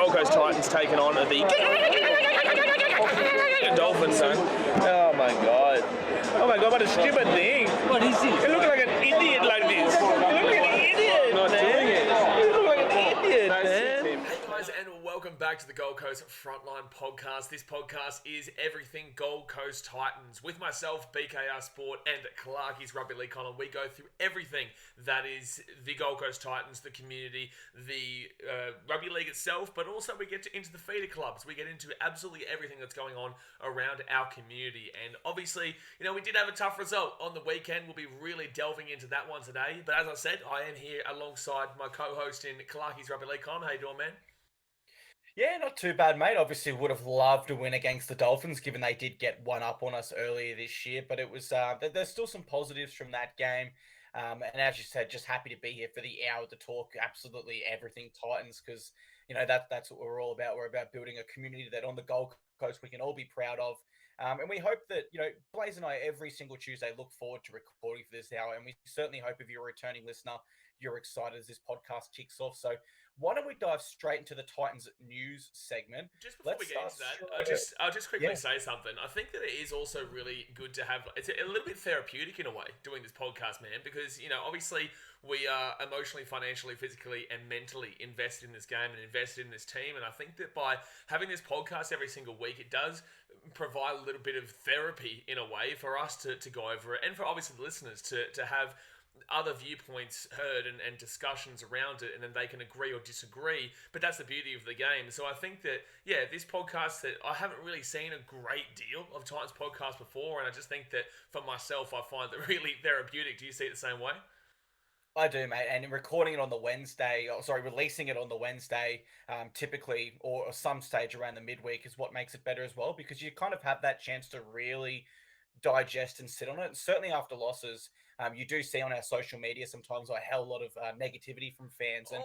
Gold Coast Titans taking on the Dolphins, son. Oh my god, what a stupid thing. What is this? You look like an idiot like this. You look like an idiot, Not man. doing it. You look like an idiot, man. Hey guys, and welcome back to the Gold Coast Frontline Podcast. This podcast is everything Gold Coast Titans. With myself, BKRsport, and Clarkey's Rugby League column, we go through everything that is the Gold Coast Titans, the community, the Rugby League itself, but also we get into the feeder clubs. We get into absolutely everything that's going on around our community. And obviously, we did have a tough result on the weekend. We'll be really delving into that one today. But as I said, I am here alongside my co-host in Clarkey's Rugby League column. How you doing, man? Yeah, not too bad, mate. Obviously, would have loved to win against the Dolphins, given they did get one up on us earlier this year. But it was there's still some positives from that game. And as you said, just happy to be here for the hour to talk absolutely everything Titans, because that's what we're all about. We're about building a community that on the Gold Coast we can all be proud of. And we hope that, Blaze and I every single Tuesday look forward to recording for this hour. And we certainly hope if you're a returning listener, you're excited as this podcast kicks off. So why don't we dive straight into the Titans news segment? Just before we get into that, I'll just quickly say something. I think that it is also really good to have, it's a little bit therapeutic in a way, doing this podcast, man, because, obviously we are emotionally, financially, physically, and mentally invested in this game and invested in this team. And I think that by having this podcast every single week, it does provide a little bit of therapy in a way for us to go over it, and for obviously the listeners to have other viewpoints heard and discussions around it, and then they can agree or disagree, but that's the beauty of the game. So I think that, this podcast, that I haven't really seen a great deal of Titans podcasts before, and I just think that for myself, I find it really therapeutic. Do you see it the same way? I do, mate, and releasing it on the Wednesday, typically, or some stage around the midweek, is what makes it better as well, because you kind of have that chance to really digest and sit on it. Certainly after losses, you do see on our social media sometimes a hell lot of negativity from fans, and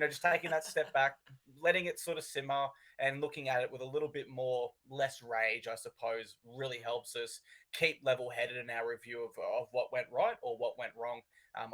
just taking that step back, letting it sort of simmer, and looking at it with a little bit less rage, I suppose, really helps us keep level-headed in our review of what went right or what went wrong.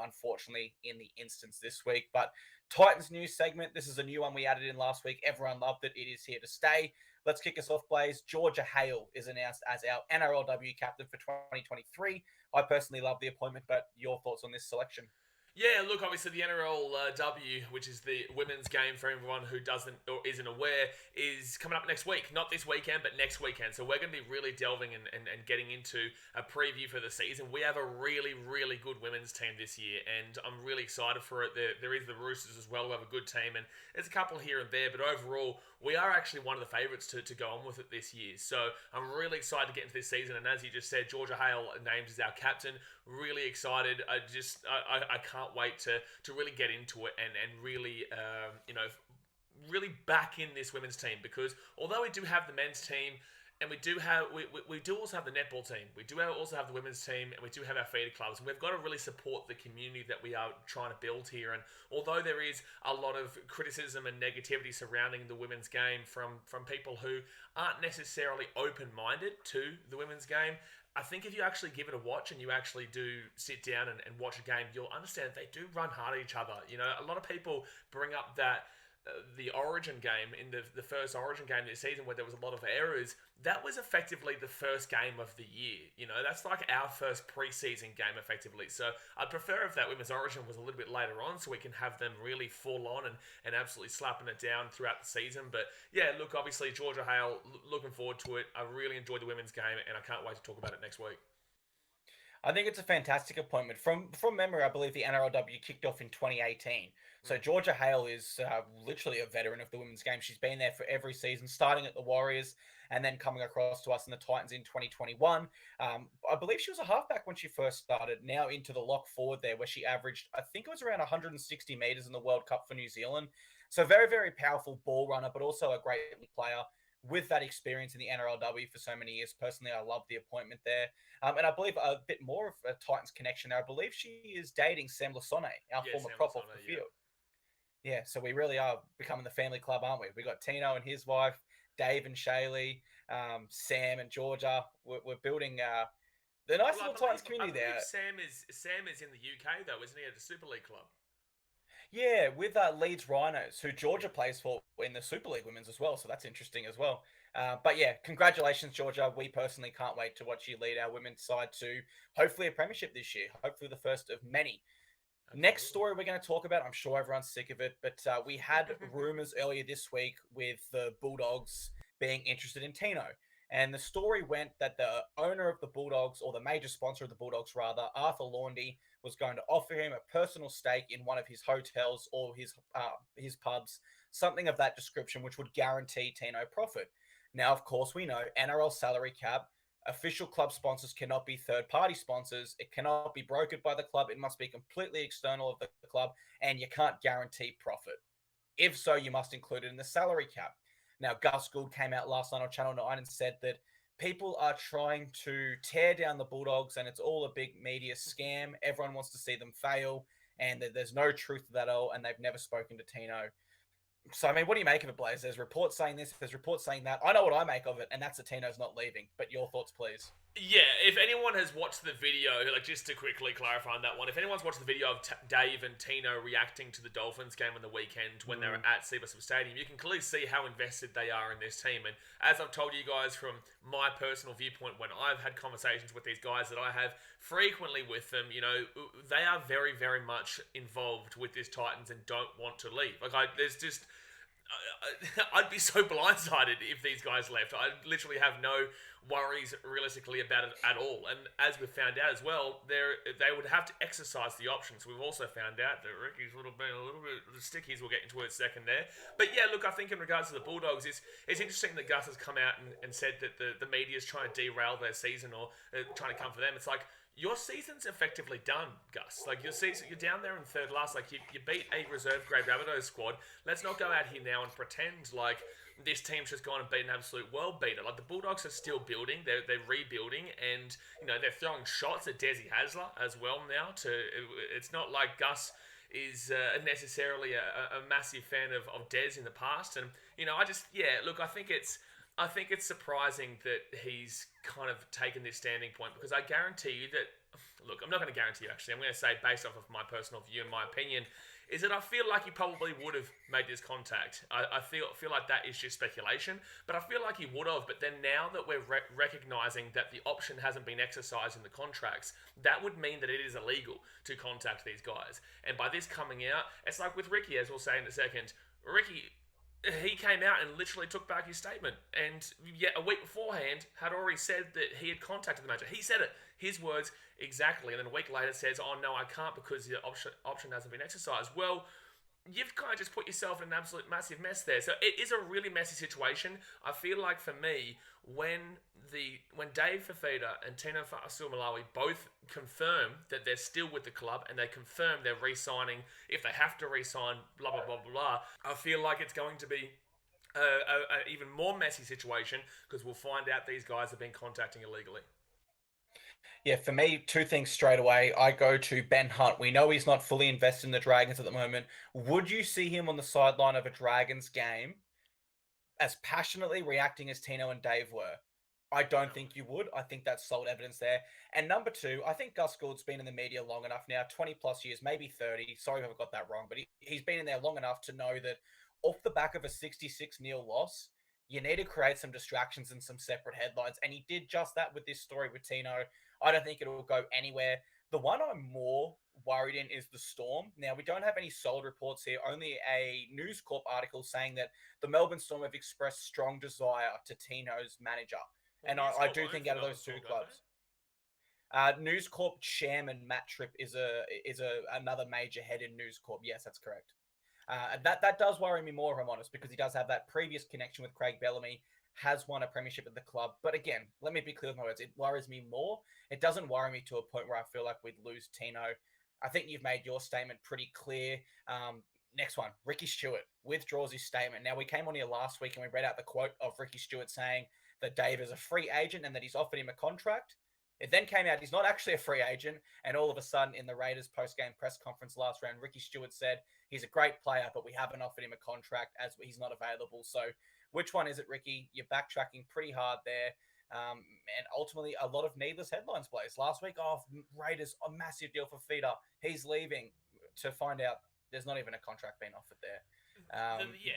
Unfortunately, in the instance this week. But Titans news segment, this is a new one we added in last week. Everyone loved it. It is here to stay. Let's kick us off, Blaze. Georgia Hale is announced as our NRLW captain for 2023. I personally love the appointment, but your thoughts on this selection? Yeah, look, obviously the NRLW, which is the women's game for everyone who doesn't or isn't aware, is coming up next week. Not this weekend, but next weekend. So we're going to be really delving and getting into a preview for the season. We have a really, really good women's team this year, and I'm really excited for it. There is the Roosters as well, who have a good team, and there's a couple here and there, but overall, we are actually one of the favourites to go on with it this year. So I'm really excited to get into this season, and as you just said, Georgia Hale named as our captain. Really excited. I can't wait to really get into it and really really back in this women's team, because although we do have the men's team, and we do also have the netball team, we do also have the women's team, and we do have our feeder clubs, and we've got to really support the community that we are trying to build here. And although there is a lot of criticism and negativity surrounding the women's game from people who aren't necessarily open-minded to the women's game, I think if you actually give it a watch and you actually do sit down and watch a game, you'll understand they do run hard at each other. A lot of people bring up that the Origin game, in the first Origin game this season, where there was a lot of errors, that was effectively the first game of the year. That's like our first preseason game, effectively. So I'd prefer if that Women's Origin was a little bit later on, so we can have them really full on and absolutely slapping it down throughout the season. But yeah, look, obviously Georgia Hale, looking forward to it. I really enjoyed the women's game, and I can't wait to talk about it next week. I think it's a fantastic appointment. From memory, I believe the NRLW kicked off in 2018. So Georgia Hale is literally a veteran of the women's game. She's been there for every season, starting at the Warriors and then coming across to us in the Titans in 2021. I believe she was a halfback when she first started, now into the lock forward there, where she averaged, I think it was around 160 metres in the World Cup for New Zealand. So very, very powerful ball runner, but also a great player with that experience in the NRLW for so many years. Personally, I love the appointment there. And I believe a bit more of a Titans connection there. I believe she is dating Sam Lasone, our former prop off the field. Yeah, so we really are becoming the family club, aren't we? We got Tino and his wife, Dave and Shaylee, Sam and Georgia. We're building the nice little Titans community there. Sam is in the UK though, isn't he, at the Super League club? Yeah, with Leeds Rhinos, who Georgia plays for in the Super League Women's as well, so that's interesting as well. But yeah, congratulations, Georgia. We personally can't wait to watch you lead our women's side to hopefully a premiership this year, hopefully the first of many. Next Absolutely. story we're going to talk about, I'm sure everyone's sick of it, but we had rumors earlier this week with the Bulldogs being interested in Tino. And the story went that the owner of the Bulldogs, or the major sponsor of the Bulldogs rather, Arthur Laundy, was going to offer him a personal stake in one of his hotels or his pubs, something of that description, which would guarantee Tino profit. Now, of course, we know NRL salary cap. Official club sponsors cannot be third party sponsors. It cannot be brokered by the club. It must be completely external of the club, and you can't guarantee profit. If so, you must include it in the salary cap. Now, Gus Gould came out last night on Channel 9 and said that people are trying to tear down the Bulldogs and it's all a big media scam. Everyone wants to see them fail, and that there's no truth to that at all, and they've never spoken to Tino. So, I mean, what do you make of it, Blaze? There's reports saying this, there's reports saying that. I know what I make of it, and that's that Tino's not leaving. But your thoughts, please. Yeah, if anyone has watched the video, like just to quickly clarify on that one, if anyone's watched the video of Dave and Tino reacting to the Dolphins game on the weekend when they were at Seabiscuit Stadium, you can clearly see how invested they are in this team. And as I've told you guys from my personal viewpoint, when I've had conversations with these guys that I have frequently with them, you know, they are very, very much involved with this Titans and don't want to leave. There's just... I'd be so blindsided if these guys left. I literally have no worries realistically about it at all. And as we've found out as well, they would have to exercise the options. We've also found out that Ricky's a little bit stickies. We'll get into it in a second there. But yeah, look, I think in regards to the Bulldogs, it's interesting that Gus has come out and said that the media is trying to derail their season or trying to come for them. It's like, your season's effectively done, Gus. Like, your season, you're down there in third last. Like, you beat a reserve grade Rabbitohs squad. Let's not go out here now and pretend like this team's just gone and beat an absolute world beater. Like, the Bulldogs are still building. They're rebuilding, and you know they're throwing shots at Desi Hasler as well now. It's not like Gus is necessarily a massive fan of Des in the past, and you know look, I think it's surprising that he's kind of taken this standing point, because I guarantee you that, look, I'm not going to guarantee you actually, I'm going to say based off of my personal view and my opinion, is that I feel like he probably would have made this contact. I feel like that is just speculation, but I feel like he would have. But then now that we're recognizing that the option hasn't been exercised in the contracts, that would mean that it is illegal to contact these guys. And by this coming out, it's like with Ricky, as we'll say in a second. Ricky, he came out and literally took back his statement, and yet a week beforehand had already said that he had contacted the manager. He said it, his words exactly, and then a week later says, "Oh no, I can't because the option hasn't been exercised." Well, you've kind of just put yourself in an absolute massive mess there. So it is a really messy situation. I feel like for me, when Dave Fifita and Tino Malawi both confirm that they're still with the club and they confirm they're re-signing, if they have to re-sign, blah, blah, blah, blah, I feel like it's going to be a even more messy situation, because we'll find out these guys have been contacting illegally. Yeah, for me, two things straight away. I go to Ben Hunt. We know he's not fully invested in the Dragons at the moment. Would you see him on the sideline of a Dragons game as passionately reacting as Tino and Dave were? I don't think you would. I think that's solid evidence there. And number two, I think Gus Gould's been in the media long enough now, 20 plus years, maybe 30. Sorry if I've got that wrong, but he's been in there long enough to know that off the back of a 66-0 loss, you need to create some distractions and some separate headlines. And he did just that with this story with Tino. I don't think it will go anywhere. The one I'm more worried in is the Storm. Now, we don't have any solid reports here, only a News Corp article saying that the Melbourne Storm have expressed strong desire to Tino's manager. And I do think out of those two clubs, News Corp chairman Matt Tripp is another major head in News Corp. Yes, that's correct. That does worry me more, if I'm honest, because he does have that previous connection with Craig Bellamy, has won a premiership at the club. But again, let me be clear with my words. It worries me more. It doesn't worry me to a point where I feel like we'd lose Tino. I think you've made your statement pretty clear. Next one, Ricky Stuart withdraws his statement. Now, we came on here last week and we read out the quote of Ricky Stuart saying that Dave is a free agent and that he's offered him a contract. It then came out he's not actually a free agent, and all of a sudden in the Raiders post-game press conference last round, Ricky Stuart said he's a great player, but we haven't offered him a contract as he's not available. So which one is it, Ricky? You're backtracking pretty hard there. And ultimately, a lot of needless headlines, Blaze. Last week, Raiders, a massive deal for Fifita. He's leaving, to find out there's not even a contract being offered there.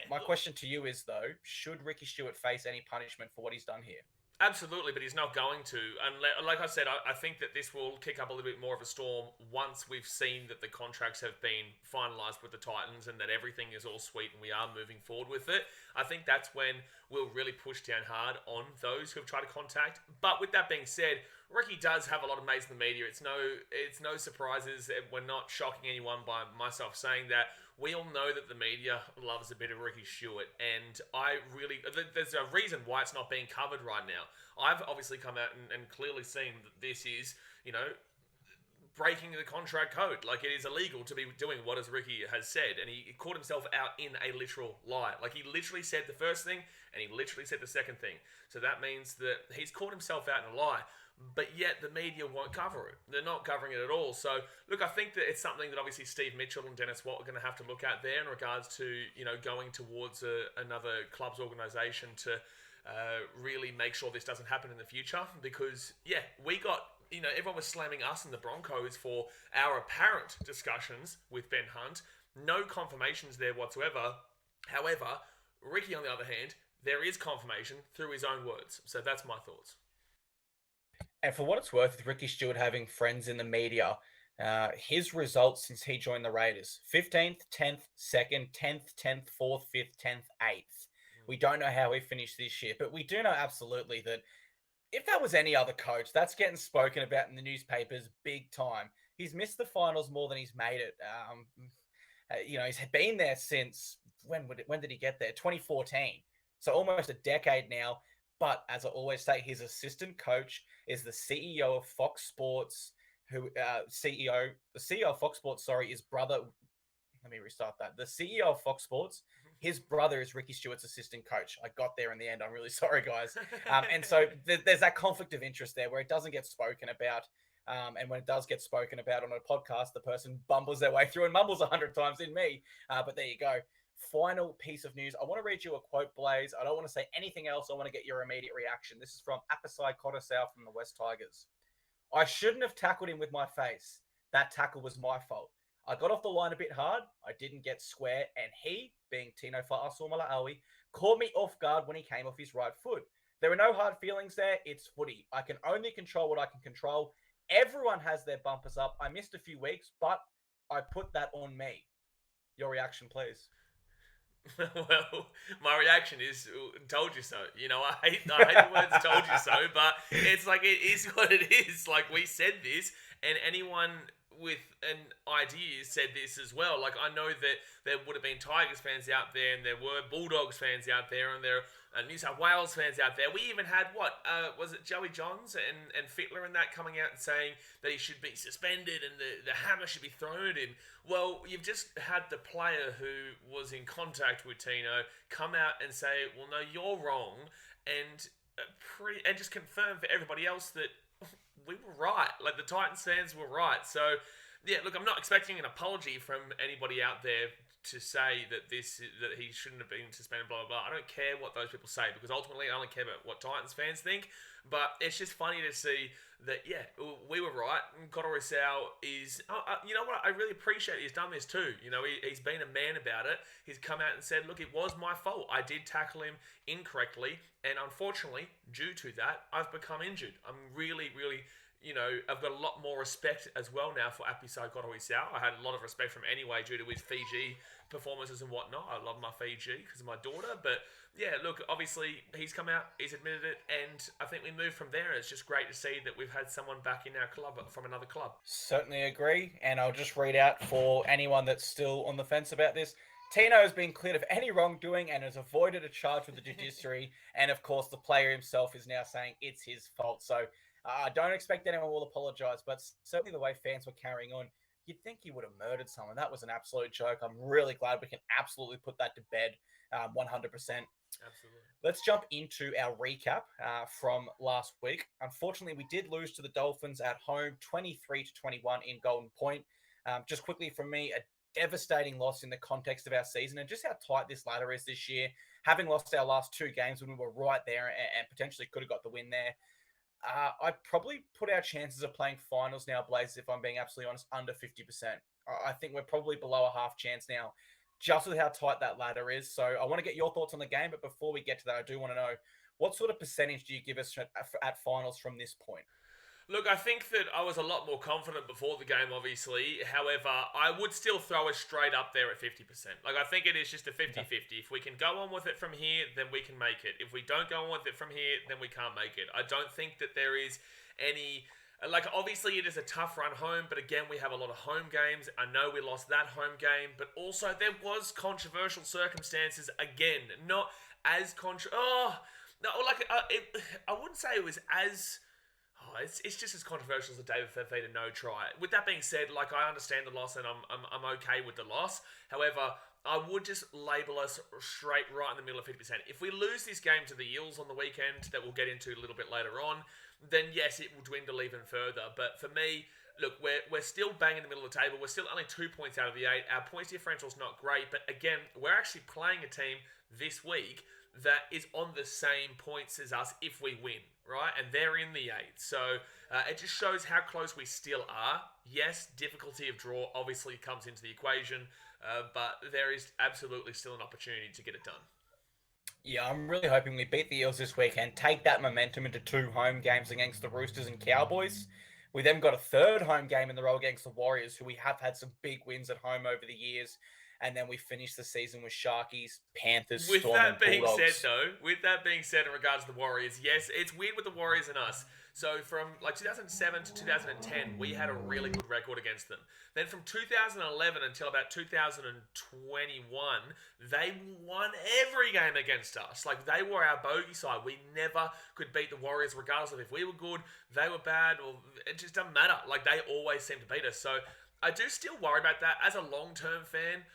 My Look, question to you is, though, should Ricky Stuart face any punishment for what he's done here? absolutely, but he's not going to. And like I said, I think that this will kick up a little bit more of a storm once we've seen that the contracts have been finalised with the Titans and that everything is all sweet and we are moving forward with it. I think that's when we'll really push down hard on those who have tried to contact. But with that being said, Ricky does have a lot of mates in the media. It's no surprises. We're not shocking anyone by myself saying that. We all know that the media loves a bit of Ricky Stuart, and there's a reason why it's not being covered right now. I've obviously come out and clearly seen that this is, breaking the contract code. Like, it is illegal to be doing what as Ricky has said, and he caught himself out in a literal lie. Like, he literally said the first thing, and he literally said the second thing. So that means that he's caught himself out in a lie. But yet the media won't cover it. They're not covering it at all. So, look, I think that it's something that obviously Steve Mitchell and Dennis Watt are going to have to look at there in regards to, going towards another club's organisation to really make sure this doesn't happen in the future. Because, we got, everyone was slamming us and the Broncos for our apparent discussions with Ben Hunt. No confirmations there whatsoever. However, Ricky, on the other hand, there is confirmation through his own words. So that's my thoughts. And for what it's worth, with Ricky Stuart having friends in the media, his results since he joined the Raiders: 15th, 10th, 2nd, 10th, 10th, 4th, 5th, 10th, 8th. We don't know how he finished this year, but we do know absolutely that if that was any other coach, that's getting spoken about in the newspapers big time. He's missed the finals more than he's made it. He's been there since, when did he get there? 2014. So almost a decade now. But as I always say, his assistant coach is the CEO of Fox Sports, the CEO of Fox Sports, is brother. Let me restart that. The CEO of Fox Sports, his brother is Ricky Stuart's assistant coach. I got there in the end. I'm really sorry, guys. And so there's that conflict of interest there where it doesn't get spoken about. And when it does get spoken about on a podcast, the person bumbles their way through and mumbles 100 times in me. But there you go. Final piece of news. I want to read you a quote, Blaze. I don't want to say anything else. I want to get your immediate reaction. This is from Apasai Koroisau from the West Tigers. I shouldn't have tackled him with my face. That tackle was my fault. I got off the line a bit hard. I didn't get square. And he, being Tino Fa'asumala-Awi, caught me off guard when he came off his right foot. There are no hard feelings there. It's footy. I can only control what I can control. Everyone has their bumpers up. I missed a few weeks, but I put that on me. Your reaction, please. Well, my reaction is "told you so." I hate the words "told you so," but it's like it is what it is. Like, we said this, and anyone with an idea said this as well. Like, I know that there would have been Tigers fans out there, and there were Bulldogs fans out there, and there are New South Wales fans out there. We even had, was it Joey Johns and Fitler and that coming out and saying that he should be suspended and the hammer should be thrown at him. Well, you've just had the player who was in contact with Tino come out and say, well, no, you're wrong, and just confirm for everybody else that we were right. Like, the Titans fans were right. So, yeah, look, I'm not expecting an apology from anybody out there to say that he shouldn't have been suspended, blah, blah, blah. I don't care what those people say, because ultimately I only care about what Titans fans think. But it's just funny to see that, we were right. And Koroisau is, you know what, I really appreciate he's done this too. He's been a man about it. He's come out and said, look, it was my fault. I did tackle him incorrectly. And unfortunately, due to that, I've become injured. I'm really, really... I've got a lot more respect as well now for Apasai Koroisau. I had a lot of respect from anyway due to his Fiji performances and whatnot. I love my Fiji because of my daughter. But yeah, look, obviously he's come out, he's admitted it, and I think we move from there. It's just great to see that we've had someone back in our club from another club. Certainly agree. And I'll just read out for anyone that's still on the fence about this. Tino has been cleared of any wrongdoing and has avoided a charge with the judiciary. And of course, the player himself is now saying it's his fault. So I don't expect anyone will apologise, but certainly the way fans were carrying on, you'd think he would have murdered someone. That was an absolute joke. I'm really glad we can absolutely put that to bed 100%. Absolutely. Let's jump into our recap from last week. Unfortunately, we did lose to the Dolphins at home, 23-21 in Golden Point. Just quickly from me, a devastating loss in the context of our season and just how tight this ladder is this year. Having lost our last two games when we were right there and potentially could have got the win there. I'd probably put our chances of playing finals now, Blaze, if I'm being absolutely honest, under 50%. I think we're probably below a half chance now, just with how tight that ladder is. So I want to get your thoughts on the game, but before we get to that, I do want to know, what sort of percentage do you give us at finals from this point? Look, I think that I was a lot more confident before the game, obviously. However, I would still throw us straight up there at 50%. Like, I think it is just a 50-50. If we can go on with it from here, then we can make it. If we don't go on with it from here, then we can't make it. I don't think that there is any... Like, obviously, it is a tough run home, but again, we have a lot of home games. I know we lost that home game, but also there was controversial circumstances again. Not as I wouldn't say it was as... it's just as controversial as the David Fifita no try. With that being said, like, I understand the loss and I'm okay with the loss. However, I would just label us straight right in the middle of 50%. If we lose this game to the Eels on the weekend, that we'll get into a little bit later on, then yes, it will dwindle even further. But for me, look, we're still bang in the middle of the table. We're still only 2 points out of the 8. Our points differential's not great, but again, we're actually playing a team this week that is on the same points as us if we win, right? And they're in the 8. So it just shows how close we still are. Yes, difficulty of draw obviously comes into the equation, but there is absolutely still an opportunity to get it done. Yeah, I'm really hoping we beat the Eels this weekend, take that momentum into 2 home games against the Roosters and Cowboys. We then got a 3rd home game in the row against the Warriors, who we have had some big wins at home over the years. And then we finish the season with Sharkies, Panthers, With Storm, that being and Bulldogs. said, though, in regards to the Warriors, yes, it's weird with the Warriors and us. So from like 2007 to 2010, we had a really good record against them. Then from 2011 until about 2021, they won every game against us. Like, they were our bogey side. We never could beat the Warriors, regardless of if we were good, they were bad, or it just doesn't matter. Like, they always seem to beat us. So I do still worry about that. As a long-term fan,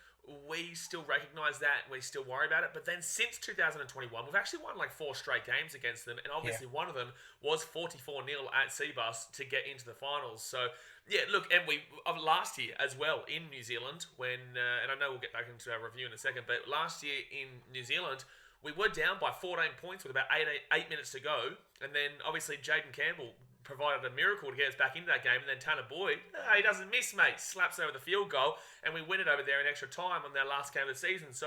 we still recognise that, and we still worry about it. But then since 2021, we've actually won like 4 straight games against them, and obviously one of them was 44-0 at Seabus to get into the finals. So yeah, look, and we last year as well in New Zealand, when and I know we'll get back into our review in a second, but last year in New Zealand, we were down by 14 points with about 8 minutes to go, and then obviously Jaden Campbell provided a miracle to get us back into that game, and then Tanner Boyd, he doesn't miss, mate, slaps over the field goal, and we win it over there in extra time on their last game of the season. So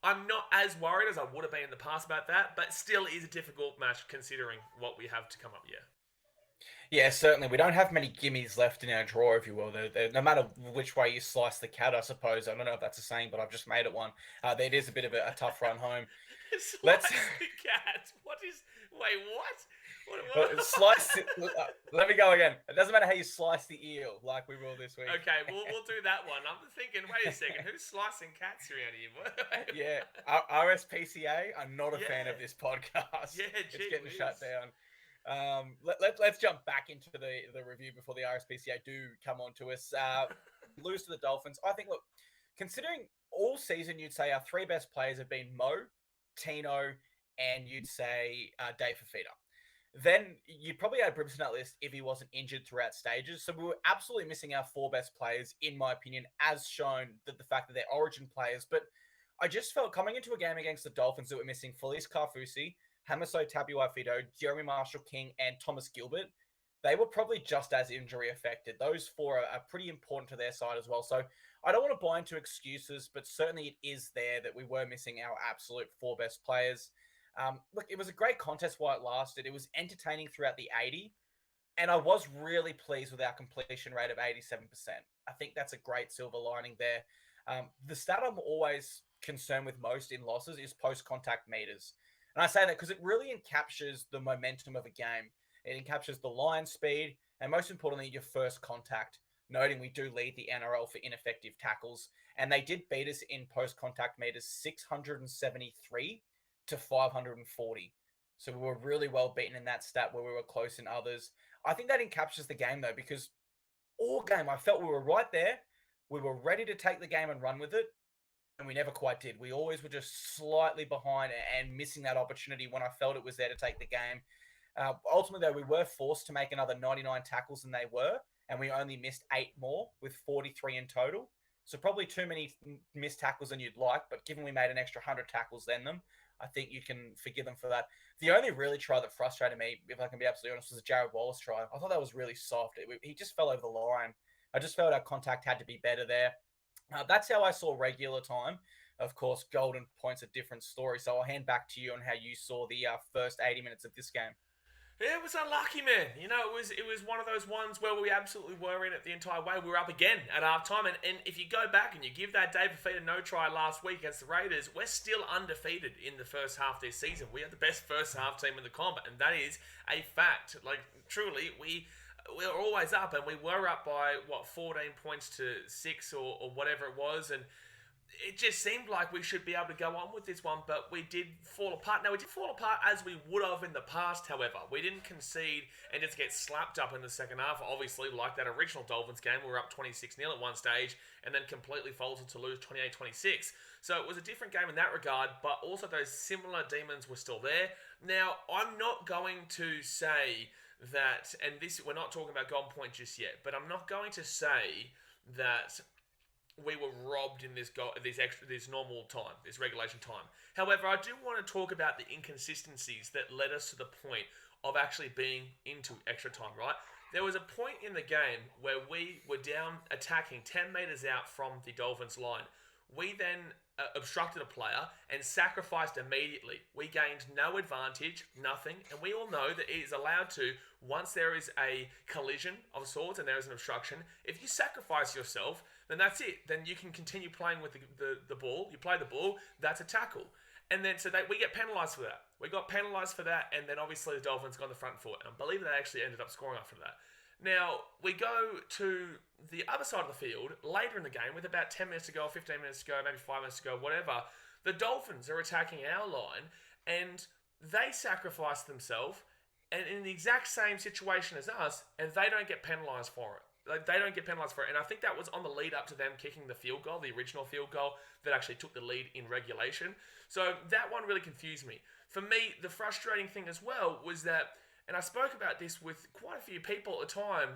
I'm not as worried as I would have been in the past about that, but still is a difficult match considering what we have to come up here. Yeah, certainly. We don't have many gimmies left in our drawer, if you will. No matter which way you slice the cat, I suppose. I don't know if that's a saying, but I've just made it one. It is a bit of a tough run home. Slice the cat? Wait, what? Let me go again. It doesn't matter how you slice the eel, like we will this week. Okay, we'll do that one. I'm thinking, wait a second, who's slicing cats around here? Yeah, RSPCA. I'm not a fan of this podcast. Yeah, it's getting shut down. Let's jump back into the review before the RSPCA do come on to us. Lose to the Dolphins. I think, look, considering all season, you'd say our 3 best players have been Mo, Tino, and you'd say Dave Fifita. Then you'd probably add Brimson to that list if he wasn't injured throughout stages. So we were absolutely missing our 4 best players, in my opinion, as shown that the fact that they're origin players. But I just felt coming into a game against the Dolphins that we're missing Felice Carfusi, Hamiso Tabuai-Fidow, Jeremy Marshall-King, and Thomas Gilbert. They were probably just as injury affected. Those 4 are pretty important to their side as well. So I don't want to buy into excuses, but certainly it is there that we were missing our absolute 4 best players. Look, it was a great contest while it lasted. It was entertaining throughout the 80, and I was really pleased with our completion rate of 87%. I think that's a great silver lining there. The stat I'm always concerned with most in losses is post-contact meters. And I say that because it really encaptures the momentum of a game. It encaptures the line speed, and most importantly, your first contact, noting we do lead the NRL for ineffective tackles. And they did beat us in post-contact meters 673 to 540. So we were really well beaten in that stat where we were close in others. I think that encaptures the game, though, because all game I felt we were right there. We were ready to take the game and run with it, and we never quite did. We always were just slightly behind and missing that opportunity when I felt it was there to take the game. Ultimately, though, we were forced to make another 99 tackles than they were, and we only missed 8 more with 43 in total. So probably too many missed tackles than you'd like, but given we made an extra 100 tackles than them, I think you can forgive them for that. The only really try that frustrated me, if I can be absolutely honest, was a Jared Wallace try. I thought that was really soft. He just fell over the line. I just felt our contact had to be better there. That's how I saw regular time. Of course, golden points a different story. So I'll hand back to you on how you saw the first 80 minutes of this game. Yeah, it was unlucky, man. You know, it was one of those ones where we absolutely were in it the entire way. We were up again at halftime, and if you go back and you give that Dave Fifita no try last week against the Raiders, we're still undefeated in the first half this season. We are the best first half team in the comp, and that is a fact. Like, truly, we're always up, and we were up by 14 points to 6 or whatever it was, and it just seemed like we should be able to go on with this one, but we did fall apart. Now, we did fall apart as we would have in the past, however. We didn't concede and just get slapped up in the second half. Obviously, like that original Dolphins game, we were up 26-0 at one stage and then completely folded to lose 28-26. So it was a different game in that regard, but also those similar demons were still there. Now, I'm not going to say that, and this, we're not talking about golden point just yet, but I'm not going to say that we were robbed in this normal time, this regulation time. However, I do want to talk about the inconsistencies that led us to the point of actually being into extra time, right? There was a point in the game where we were down attacking 10 metres out from the Dolphins line. We then obstructed a player and sacrificed immediately. We gained no advantage, nothing, and we all know that it is allowed to, once there is a collision of sorts and there is an obstruction, if you sacrifice yourself, then that's it. Then you can continue playing with the ball. You play the ball, that's a tackle. And then so we get penalised for that. We got penalised for that, and then obviously the Dolphins got on the front foot. And I believe they actually ended up scoring after that. Now, we go to the other side of the field later in the game with about 10 minutes to go, 15 minutes to go, maybe 5 minutes to go, whatever. The Dolphins are attacking our line, and they sacrifice themselves and in the exact same situation as us, and they don't get penalised for it. Like, they don't get penalised for it. And I think that was on the lead up to them kicking the field goal, the original field goal that actually took the lead in regulation. So that one really confused me. For me, the frustrating thing as well was that, and I spoke about this with quite a few people at the time,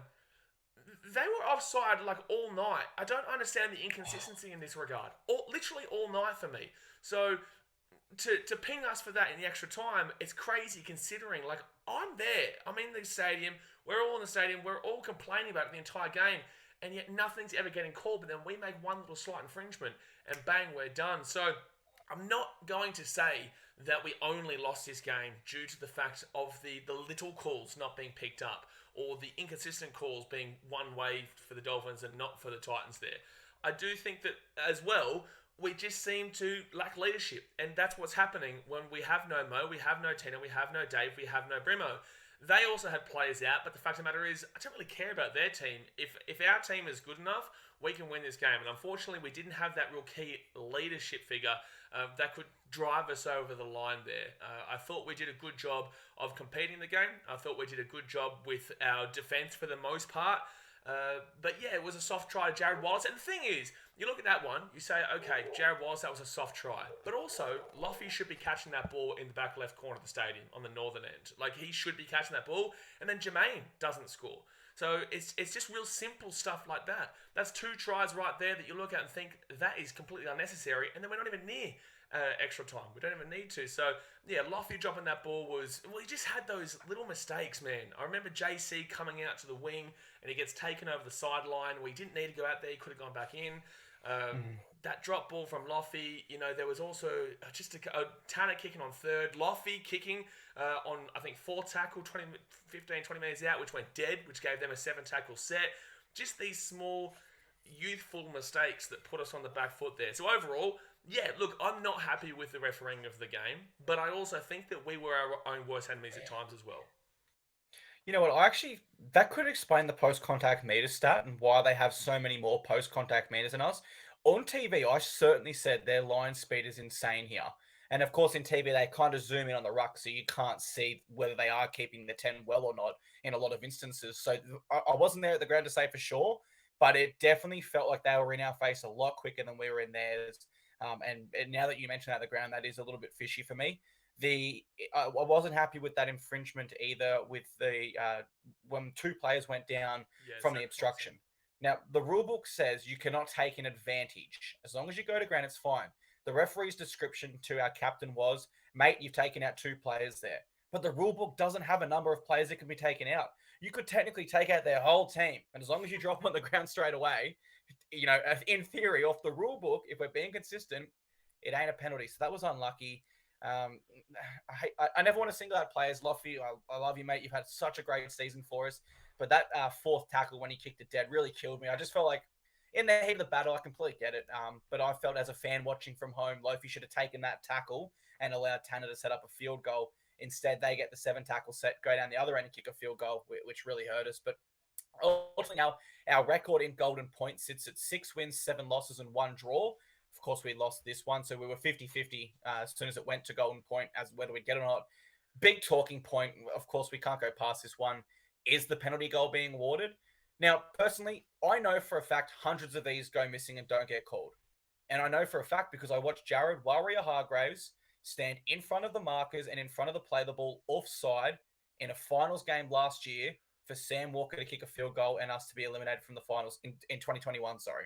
they were offside like all night. I don't understand the inconsistency in this regard. Literally all night for me. So to ping us for that in the extra time, it's crazy considering, like, I'm there. I'm in the stadium. We're all in the stadium. We're all complaining about it the entire game. And yet nothing's ever getting called. But then we make one little slight infringement and bang, we're done. So I'm not going to say that we only lost this game due to the fact of the little calls not being picked up or the inconsistent calls being one way for the Dolphins and not for the Titans there. I do think that as well, we just seem to lack leadership. And that's what's happening when we have no Mo, we have no Tino, we have no Dave, we have no Brimo. They also had players out, but the fact of the matter is, I don't really care about their team. If our team is good enough, we can win this game. And unfortunately, we didn't have that real key leadership figure that could drive us over the line there. I thought we did a good job of competing the game. I thought we did a good job with our defense for the most part. But yeah, it was a soft try to Jared Wallace. And the thing is, you look at that one, you say, okay, Jared Wallace, that was a soft try. But also, Loffy should be catching that ball in the back left corner of the stadium on the northern end. Like, he should be catching that ball. And then Jermaine doesn't score. So it's just real simple stuff like that. That's 2 tries right there that you look at and think that is completely unnecessary. And then we're not even near extra time. We don't even need to. So, yeah, Loffy dropping that ball was... Well, he just had those little mistakes, man. I remember JC coming out to the wing and he gets taken over the sideline. We didn't need to go out there. He could have gone back in. That drop ball from Loffy, you know, there was also just a Tanner kicking on third. Loffy kicking on, I think, 4 tackle, 15, 20 minutes out, which went dead, which gave them a 7 tackle set. Just these small, youthful mistakes that put us on the back foot there. So overall... Yeah, look, I'm not happy with the refereeing of the game, but I also think that we were our own worst enemies at times as well. You know what, that could explain the post-contact meter stat and why they have so many more post-contact meters than us. On TV, I certainly said their line speed is insane here. And of course, in TV, they kind of zoom in on the ruck, so you can't see whether they are keeping the 10 well or not in a lot of instances. So I wasn't there at the ground to say for sure, but it definitely felt like they were in our face a lot quicker than we were in theirs. And now that you mention that, the ground, that is a little bit fishy for me. I wasn't happy with that infringement either with when 2 players went down from the obstruction. Now, the rule book says you cannot take an advantage. As long as you go to ground, it's fine. The referee's description to our captain was, mate, you've taken out 2 players there. but the rule book doesn't have a number of players that can be taken out. You could technically take out their whole team, and as long as you drop them on the ground straight away, in theory, off the rule book, if we're being consistent, it ain't a penalty. So that was unlucky. I never want to single out players. Loffy, I love you, mate. You've had such a great season for us. But that fourth tackle when he kicked it dead really killed me. I just felt like in the heat of the battle, I completely get it. But I felt as a fan watching from home, Lofi should have taken that tackle and allowed Tanner to set up a field goal. Instead, they get the 7 tackle set, go down the other end and kick a field goal, which really hurt us. But ultimately, our record in Golden Point sits at 6 wins, 7 losses, and 1 draw. Of course, we lost this one, so we were 50-50 as soon as it went to Golden Point as whether we'd get it or not. Big talking point, of course, we can't go past this one, is the penalty goal being awarded. Now, personally, I know for a fact hundreds of these go missing and don't get called. And I know for a fact because I watched Jared Warrior-Hargraves stand in front of the markers and in front of the play the ball offside in a finals game last year for Sam Walker to kick a field goal and us to be eliminated from the finals in 2021, sorry.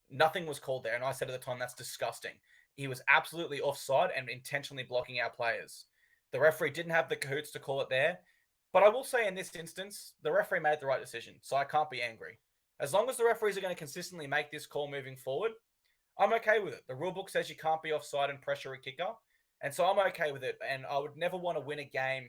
Nothing was called there, and I said at the time, that's disgusting. He was absolutely offside and intentionally blocking our players. The referee didn't have the cahoots to call it there, but I will say in this instance, the referee made the right decision, so I can't be angry. As long as the referees are going to consistently make this call moving forward, I'm okay with it. The rulebook says you can't be offside and pressure a kicker, and so I'm okay with it, and I would never want to win a game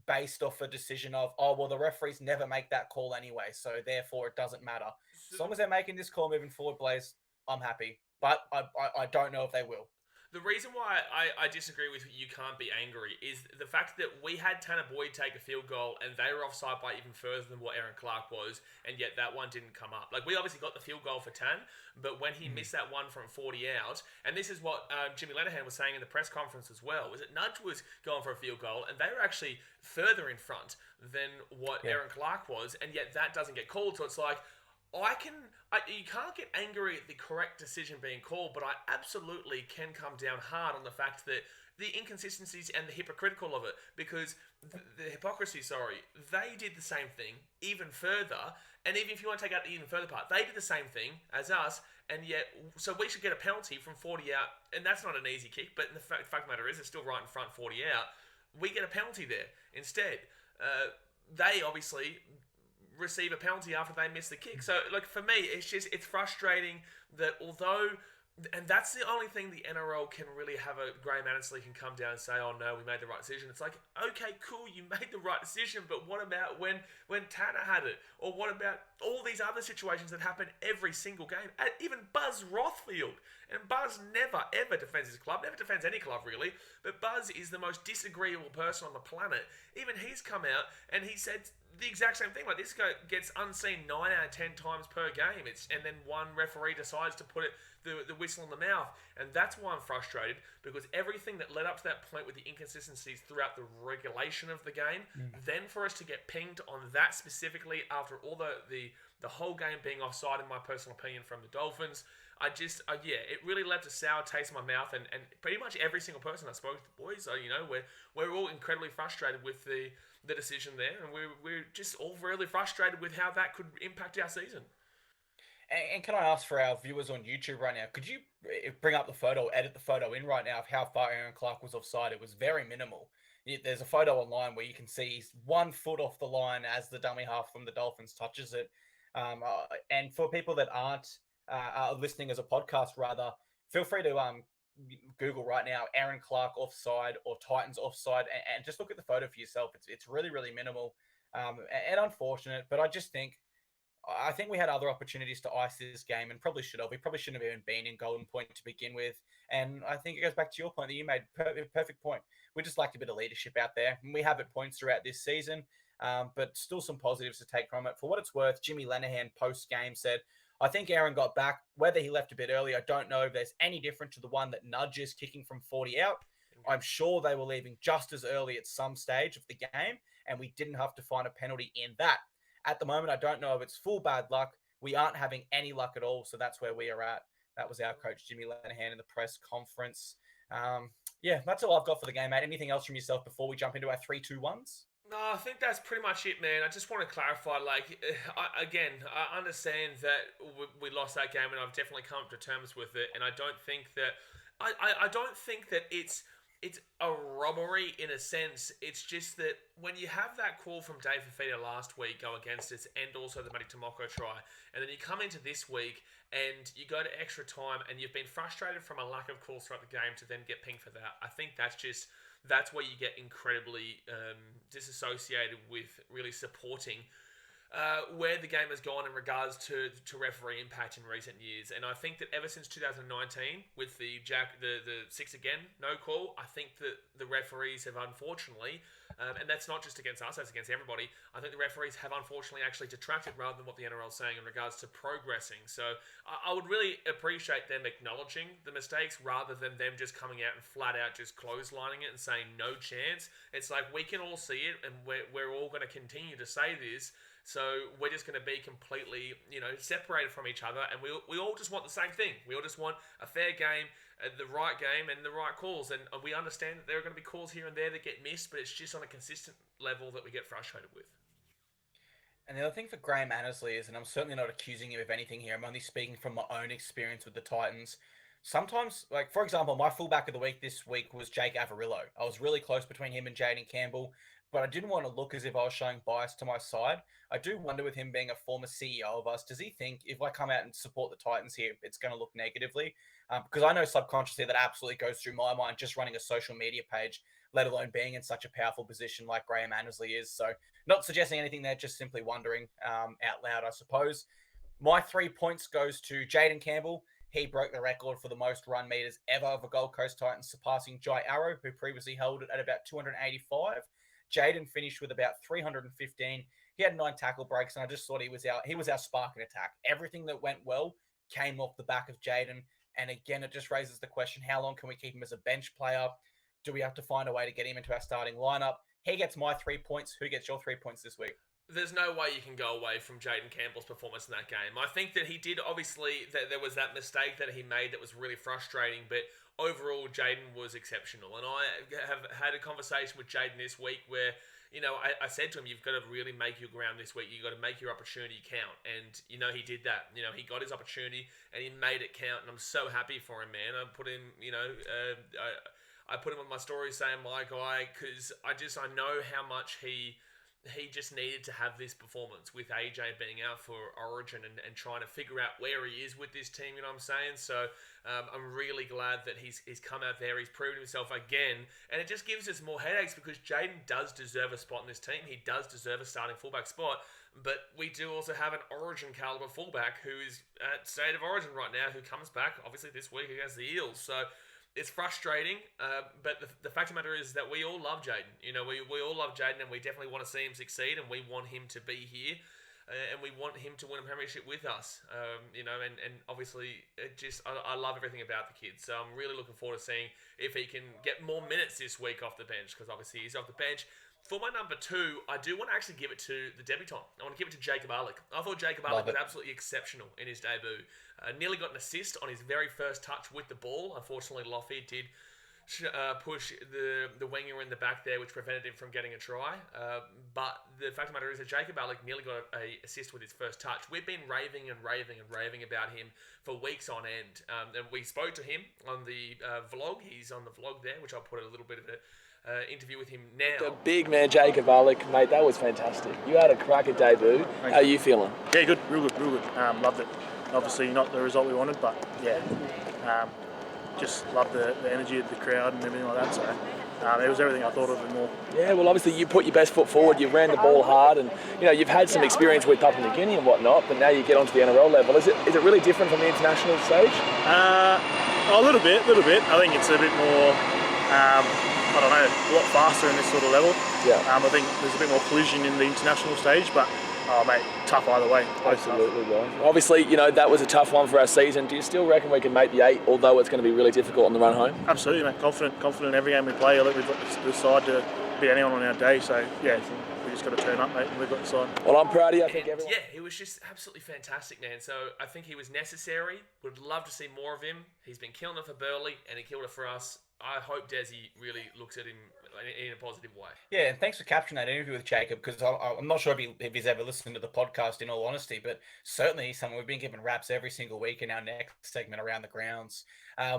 based off a decision of, the referees never make that call anyway, so therefore it doesn't matter. As long as they're making this call moving forward, Blaze, I'm happy. But I don't know if they will. The reason why I disagree with you can't be angry is the fact that we had Tanner Boyd take a field goal and they were offside by even further than what Aaron Clark was, and yet that one didn't come up. Like, we obviously got the field goal for Tan, but when he missed that one from 40 out, and this is what Jimmy Lenihan was saying in the press conference as well, was that Nudge was going for a field goal and they were actually further in front than what Aaron Clark was, and yet that doesn't get called. So it's like, you can't get angry at the correct decision being called, but I absolutely can come down hard on the fact that the inconsistencies and the hypocritical of it, because the hypocrisy, they did the same thing even further, and even if you want to take out the even further part, they did the same thing as us, and yet, so we should get a penalty from 40 out, and that's not an easy kick, but the fact of the matter is, it's still right in front, 40 out, we get a penalty there instead. They obviously receive a penalty after they miss the kick. So, like, for me, it's frustrating that although, and that's the only thing the NRL can really have a Graham Annesley can come down and say, oh no, we made the right decision. It's like, okay, cool, you made the right decision, but what about when Tanner had it? Or what about all these other situations that happen every single game? Even Buzz Rothfield. And Buzz never, ever defends his club, never defends any club really, but Buzz is the most disagreeable person on the planet. Even he's come out and he said the exact same thing. Like, this guy gets unseen 9 out of 10 times per game. And then one referee decides to put the whistle in the mouth. And that's why I'm frustrated, because everything that led up to that point with the inconsistencies throughout the regulation of the game, then for us to get pinged on that specifically after all the whole game being offside, in my personal opinion, from the Dolphins, it really left a sour taste in my mouth, and pretty much every single person I spoke to, the boys, we're all incredibly frustrated with the decision there, and we're just all really frustrated with how that could impact our season. And can I ask for our viewers on YouTube right now, could you bring up the photo, edit the photo in right now of how far Aaron Clark was offside? It was very minimal. There's a photo online where you can see he's 1 foot off the line as the dummy half from the Dolphins touches it. And for people that aren't listening as a podcast, rather, feel free to Google right now Aaron Clark offside or Titans offside, and just look at the photo for yourself. It's really, really minimal and unfortunate, but I think we had other opportunities to ice this game and probably should have. We probably shouldn't have even been in Golden Point to begin with. And I think it goes back to your point that you made. Perfect point. We just lacked a bit of leadership out there. And we have at points throughout this season, but still some positives to take from it. For what it's worth, Jimmy Lenihan post-game said, I think Aaron got back. Whether he left a bit early, I don't know if there's any different to the one that Nudge is kicking from 40 out. I'm sure they were leaving just as early at some stage of the game, and we didn't have to find a penalty in that. At the moment, I don't know if it's full bad luck. We aren't having any luck at all, so that's where we are at. That was our coach, Jimmy Lenihan, in the press conference. That's all I've got for the game, mate. Anything else from yourself before we jump into our 3-2-1s? No, I think that's pretty much it, man. I just want to clarify, I understand that we lost that game, and I've definitely come to terms with it, and I don't think that I don't think that it's it's a robbery in a sense. It's just that when you have that call from Dave Fifita last week go against us, and also the Matty Tomoko try, and then you come into this week and you go to extra time and you've been frustrated from a lack of calls throughout the game to then get pinged for that. I think that's where you get incredibly disassociated with really supporting where the game has gone in regards to referee impact in recent years. And I think that ever since 2019, with the 6 again, no call, I think that the referees have unfortunately, and that's not just against us, that's against everybody, I think the referees have unfortunately actually detracted rather than what the NRL is saying in regards to progressing. So I would really appreciate them acknowledging the mistakes rather than them just coming out and flat out just clotheslining it and saying no chance. It's like, we can all see it and we're all going to continue to say this. So we're just going to be completely, separated from each other, and we all just want the same thing. We all just want a fair game, the right game, and the right calls. And we understand that there are going to be calls here and there that get missed, but it's just on a consistent level that we get frustrated with. And the other thing for Graham Annesley is, and I'm certainly not accusing him of anything here, I'm only speaking from my own experience with the Titans. Sometimes, like, for example, my fullback of the week this week was Jake Averillo. I was really close between him and Jaden Campbell, but I didn't want to look as if I was showing bias to my side. I do wonder, with him being a former CEO of us, does he think if I come out and support the Titans here, it's going to look negatively? Because I know subconsciously that absolutely goes through my mind just running a social media page, let alone being in such a powerful position like Graham Annesley is. So not suggesting anything there, just simply wondering out loud, I suppose. My 3 points goes to Jaden Campbell. He broke the record for the most run meters ever of a Gold Coast Titans, surpassing Jai Arrow, who previously held it at about 285. Jaden finished with about 315. He had 9 tackle breaks, and I just thought he was our spark in attack. Everything that went well came off the back of Jaden. And again, it just raises the question, how long can we keep him as a bench player? Do we have to find a way to get him into our starting lineup? He gets my 3 points. Who gets your 3 points this week? There's no way you can go away from Jaden Campbell's performance in that game. I think that he did, obviously, that there was that mistake that he made that was really frustrating, but overall, Jaden was exceptional. And I have had a conversation with Jaden this week where, I said to him, you've got to really make your ground this week. You've got to make your opportunity count. And, he did that. He got his opportunity and he made it count. And I'm so happy for him, man. I put him, I put him on my story saying, my guy, because I know how much he just needed to have this performance with AJ being out for Origin and trying to figure out where he is with this team, you know what I'm saying? So I'm really glad that he's come out there, he's proven himself again, and it just gives us more headaches because Jaden does deserve a spot in this team. He does deserve a starting fullback spot, but we do also have an Origin caliber fullback who is at State of Origin right now, who comes back, obviously, this week against the Eels. So it's frustrating, but the fact of the matter is that we all love Jaden. We all love Jaden, and we definitely want to see him succeed, and we want him to be here, and we want him to win a premiership with us. And obviously, I love everything about the kid. So I'm really looking forward to seeing if he can get more minutes this week off the bench, because obviously he's off the bench. For my number 2, I do want to actually give it to the debutant. I want to give it to Jacob Arlick. I thought Jacob Arlick was absolutely exceptional in his debut. Nearly got an assist on his very first touch with the ball. Unfortunately, Loffy did push the winger in the back there, which prevented him from getting a try. But the fact of the matter is that Jacob Arlick nearly got an assist with his first touch. We've been raving about him for weeks on end. And we spoke to him on the vlog. He's on the vlog there, which I'll put a little bit of a interview with him now. The big man Jacob Arlick, mate, that was fantastic. You had a cracker debut. How are you feeling? Yeah, good, real good. Loved it. Obviously not the result we wanted, but yeah, just loved the energy of the crowd and everything like that. So it was everything I thought of and more. Yeah, well, obviously you put your best foot forward. You ran the ball hard, and you've had some experience with Papua New Guinea and whatnot. But now you get onto the NRL level. Is it really different from the international stage? A little bit. I think it's a bit more. I don't know, a lot faster in this sort of level. Yeah. I think there's a bit more collision in the international stage, but mate, tough either way. Absolutely, right. Obviously, that was a tough one for our season. Do you still reckon we can make the 8, although it's going to be really difficult on the run home? Absolutely, mate. Confident in every game we play. I think we've got the side to beat anyone on our day. So yeah, we just got to turn up, mate, and we've got the side. Well, I'm proud of you. I think everyone. Yeah, he was just absolutely fantastic, man. So I think he was necessary. Would love to see more of him. He's been killing it for Burley, and he killed it for us. I hope Desi really looks at him in a positive way. Yeah, and thanks for capturing that interview with Jacob, because I'm not sure if he's ever listened to the podcast, in all honesty, but certainly he's someone we've been giving raps every single week in our next segment around the grounds.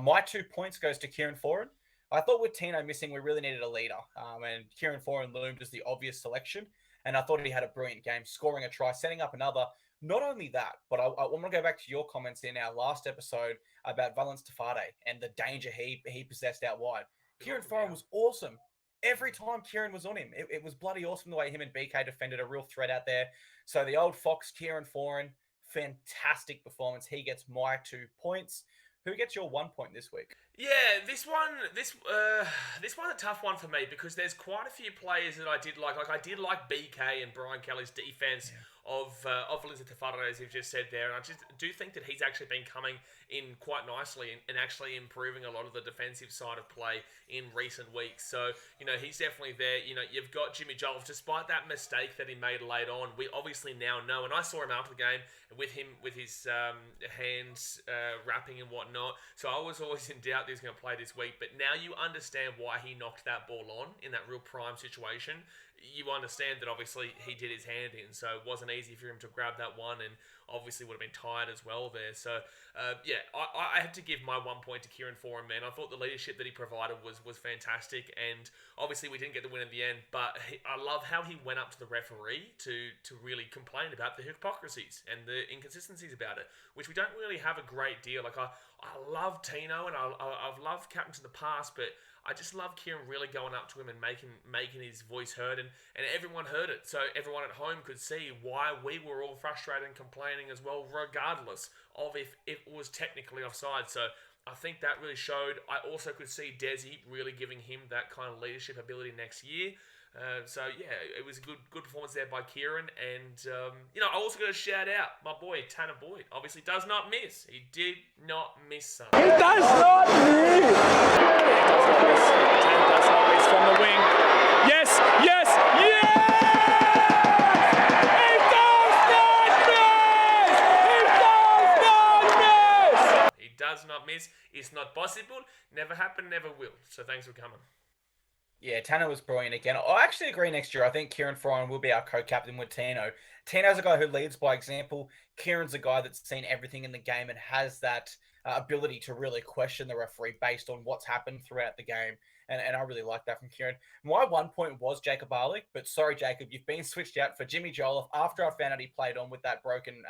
My 2 points goes to Kieran Foran. I thought with Tino missing, we really needed a leader. And Kieran Foran loomed as the obvious selection. And I thought he had a brilliant game, scoring a try, setting up another. Not only that, but I want to go back to your comments in our last episode about Valence Tafade and the danger he possessed out wide. Kieran Foran was awesome. Every time Kieran was on him, it was bloody awesome the way him and BK defended, a real threat out there. So the old Fox, Kieran Foran, fantastic performance. He gets my 2 points. Who gets your 1 point this week? Yeah, this one's a tough one for me because there's quite a few players that I did like. Like I did like BK and Brian Kelly's defense of Elizabeth Tafara, as you've just said there, and I just do think that he's actually been coming in quite nicely and actually improving a lot of the defensive side of play in recent weeks. So, he's definitely there. You've got Jimmy Jolliffe, despite that mistake that he made late on, we obviously now know, and I saw him after the game with his hands wrapping and whatnot, so I was always in doubt that he was going to play this week, but now you understand why he knocked that ball on in that real prime situation. You understand that obviously he did his hand in, so it wasn't easy for him to grab that one, and obviously would have been tired as well there. So, I had to give my 1 point to Kieran Foran, man. I thought the leadership that he provided was fantastic, and obviously we didn't get the win in the end, but I love how he went up to the referee to really complain about the hypocrisies and the inconsistencies about it, which we don't really have a great deal. Like, I love Tino, and I've loved captains in the past, but I just love Kieran really going up to him and making his voice heard, and everyone heard it. So everyone at home could see why we were all frustrated and complaining as well, regardless of if it was technically offside. So I think that really showed. I also could see Desi really giving him that kind of leadership ability next year. It was a good performance there by Kieran, and I also got to shout out my boy Tanner Boyd. Obviously, does not miss. He did not miss, son. He does not miss. Tanner does not miss from the wing. Yes. He does not miss. He does not miss. It's not possible. Never happened. Never will. So thanks for coming. Yeah, Tano was brilliant again. I actually agree next year. I think Kieran Foran will be our co-captain with Tino. Tino's a guy who leads by example. Kieran's a guy that's seen everything in the game and has that ability to really question the referee based on what's happened throughout the game. And I really like that from Kieran. My 1 point was Jacob Arlick, but sorry, Jacob, you've been switched out for Jimmy Jolliffe after I found out he played on with that broken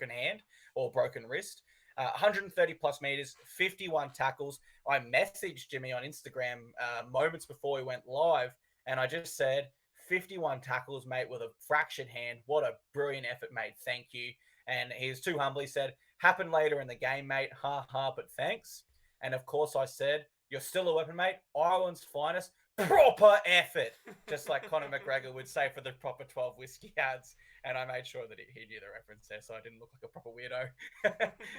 hand or broken wrist. 130 plus meters, 51 tackles. I messaged Jimmy on Instagram moments before we went live, and I just said, 51 tackles, mate, with a fractured hand. What a brilliant effort, mate. Thank you. And he was too humble. He said, happened later in the game, mate. Ha ha, but thanks. And of course I said, you're still a weapon, mate. Ireland's finest. Proper effort. Just like Conor McGregor would say for the proper 12 whiskey ads. And I made sure that he knew the reference there, so I didn't look like a proper weirdo.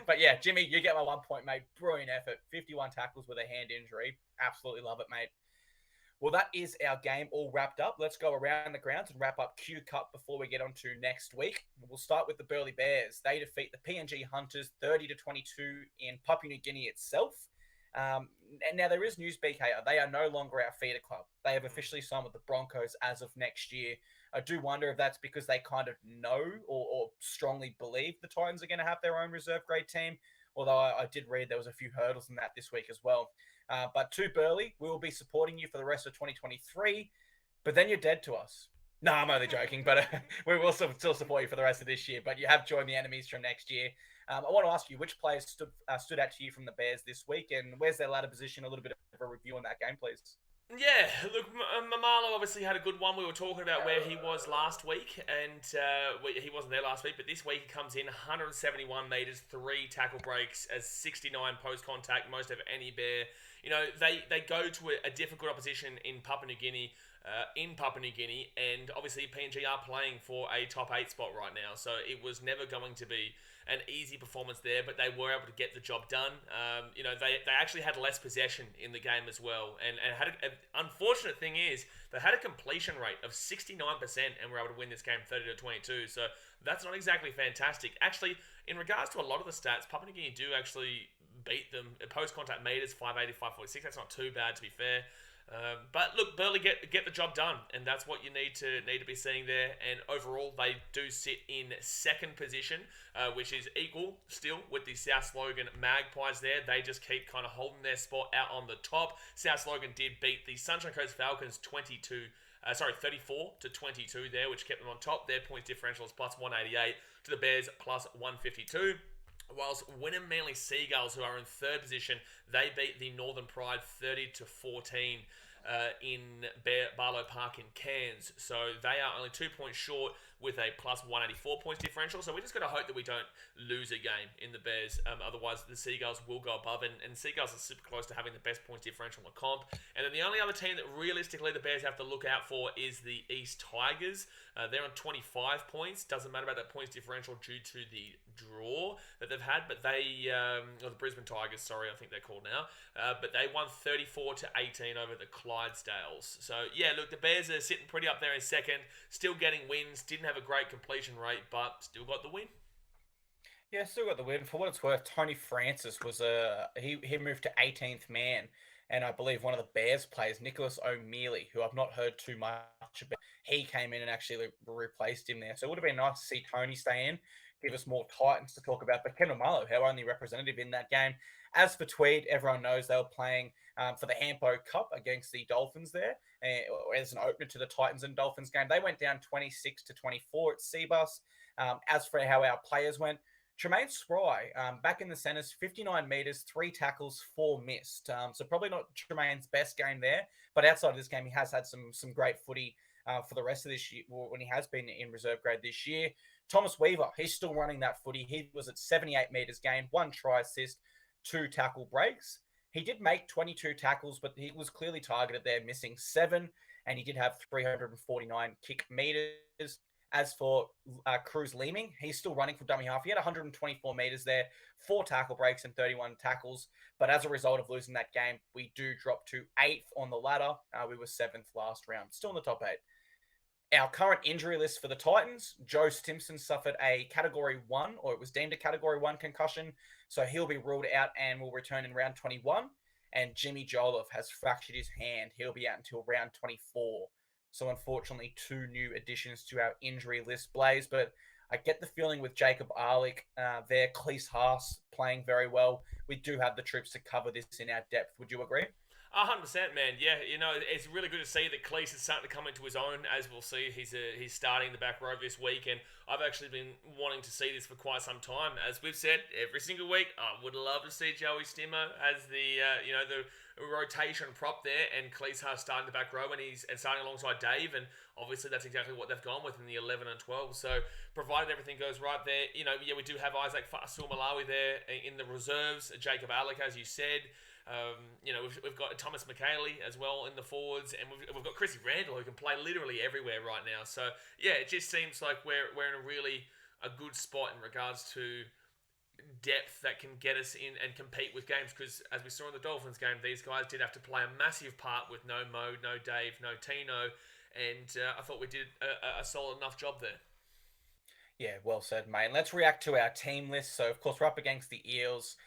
But yeah, Jimmy, you get my 1 point, mate. Brilliant effort. 51 tackles with a hand injury. Absolutely love it, mate. Well, that is our game all wrapped up. Let's go around the grounds and wrap up Q Cup before we get on to next week. We'll start with the Burleigh Bears. They defeat the PNG Hunters 30-22 in Papua New Guinea itself. And now there is news, BK. They are no longer our feeder club. They have officially signed with the Broncos as of next year. I do wonder if that's because they kind of know or strongly believe the Titans are going to have their own reserve grade team. Although I did read there was a few hurdles in that this week as well. But to Burleigh, we will be supporting you for the rest of 2023. But then you're dead to us. No, I'm only joking. But we will still support you for the rest of this year. But you have joined the enemies from next year. I want to ask you, which players stood out to you from the Bears this week? And where's their ladder position? A little bit of a review on that game, please. Yeah, look, Mamalo obviously had a good one. We were talking about where he was last week, and he wasn't there last week, but this week he comes in 171 metres, 3 tackle breaks, as 69 post-contact, most of any Bear. They go to a difficult opposition in Papua New Guinea, and obviously PNG are playing for a top 8 spot right now, so it was never going to be an easy performance there, but they were able to get the job done. They actually had less possession in the game as well, and had unfortunate thing is they had a completion rate of 69% and were able to win this game 30-22. So that's not exactly fantastic. Actually, in regards to a lot of the stats, Papua New Guinea do actually beat them. Post contact meters 580, 546. That's not too bad, to be fair. But look, Burley get the job done, and that's what you need to be seeing there. And overall, they do sit in second position, which is equal still with the South Logan Magpies there. They just keep kind of holding their spot out on the top. South Logan did beat the Sunshine Coast Falcons 34 to 22 there, which kept them on top. Their points differential is plus 188 to the Bears plus 152. Whilst Wynnum Manly Seagulls, who are in third position, they beat the Northern Pride 30 to 14 in Barlow Park in Cairns. So they are only 2 points short with a plus 184 points differential. So we just got to hope that we don't lose a game in the Bears. Otherwise, the Seagulls will go above. And Seagulls are super close to having the best points differential in the comp. And then the only other team that realistically the Bears have to look out for is the East Tigers. They're on 25 points. Doesn't matter about that points differential due to the draw that they've had. But they, or the Brisbane Tigers, sorry, I think they're called now. But they won 34 to 18 over the Clydesdales. So, yeah, look, the Bears are sitting pretty up there in second. Still getting wins. Didn't have a great completion rate, but still got the win. Yeah, still got the win. For what it's worth, Tony Francis was he moved to 18th man, and I believe one of the Bears players, Nicholas O'Mealy, who I've not heard too much about, he came in and actually replaced him there. So it would have been nice to see Tony stay in, give us more Titans to talk about. But Kendall Marlowe, our only representative in that game. As for Tweed, everyone knows they were playing for the Hampo Cup against the Dolphins there, as an opener to the Titans and Dolphins game. They went down 26 to 24 at Seabus. As for how our players went, Tremaine Spry, back in the centres, 59 metres, 3 tackles, 4 missed. So probably not Tremaine's best game there, but outside of this game, he has had some great footy for the rest of this year, when he has been in reserve grade this year. Thomas Weaver, he's still running that footy. He was at 78 metres gained, 1 try assist, 2 tackle breaks. He did make 22 tackles, but he was clearly targeted there, missing 7, and he did have 349 kick metres. As for Cruz Leeming, he's still running for dummy half. He had 124 metres there, 4 tackle breaks and 31 tackles. But as a result of losing that game, we do drop to 8th on the ladder. We were 7th last round, still in the top 8. Our current injury list for the Titans, Joe Stimson suffered a Category 1, or it was deemed a Category 1 concussion. So he'll be ruled out and will return in round 21. And Jimmy Jolliffe has fractured his hand. He'll be out until round 24. So unfortunately, 2 new additions to our injury list, Blaze. But I get the feeling with Jacob Arlick there, Cleese Haas playing very well. We do have the troops to cover this in our depth. Would you agree? 100%, man. Yeah, it's really good to see that Cleese is starting to come into his own. As we'll see, he's starting the back row this week, and I've actually been wanting to see this for quite some time. As we've said every single week, I would love to see Joey Stimmer as the rotation prop there, and Cleese Haas starting the back row, and starting alongside Dave, and obviously that's exactly what they've gone with in the 11 and 12. So provided everything goes right there, we do have Isaac Fasul-Malawi there in the reserves, Jacob Alec, as you said. We've got Thomas McKaylee as well in the forwards, and we've got Chrissy Randall, who can play literally everywhere right now. So yeah, it just seems like we're in a good spot in regards to depth that can get us in and compete with games, because as we saw in the Dolphins game, these guys did have to play a massive part with no Mo, no Dave, no Tino, and I thought we did a solid enough job there. Yeah, well said, mate. And let's react to our team list. So of course we're up against the Eels.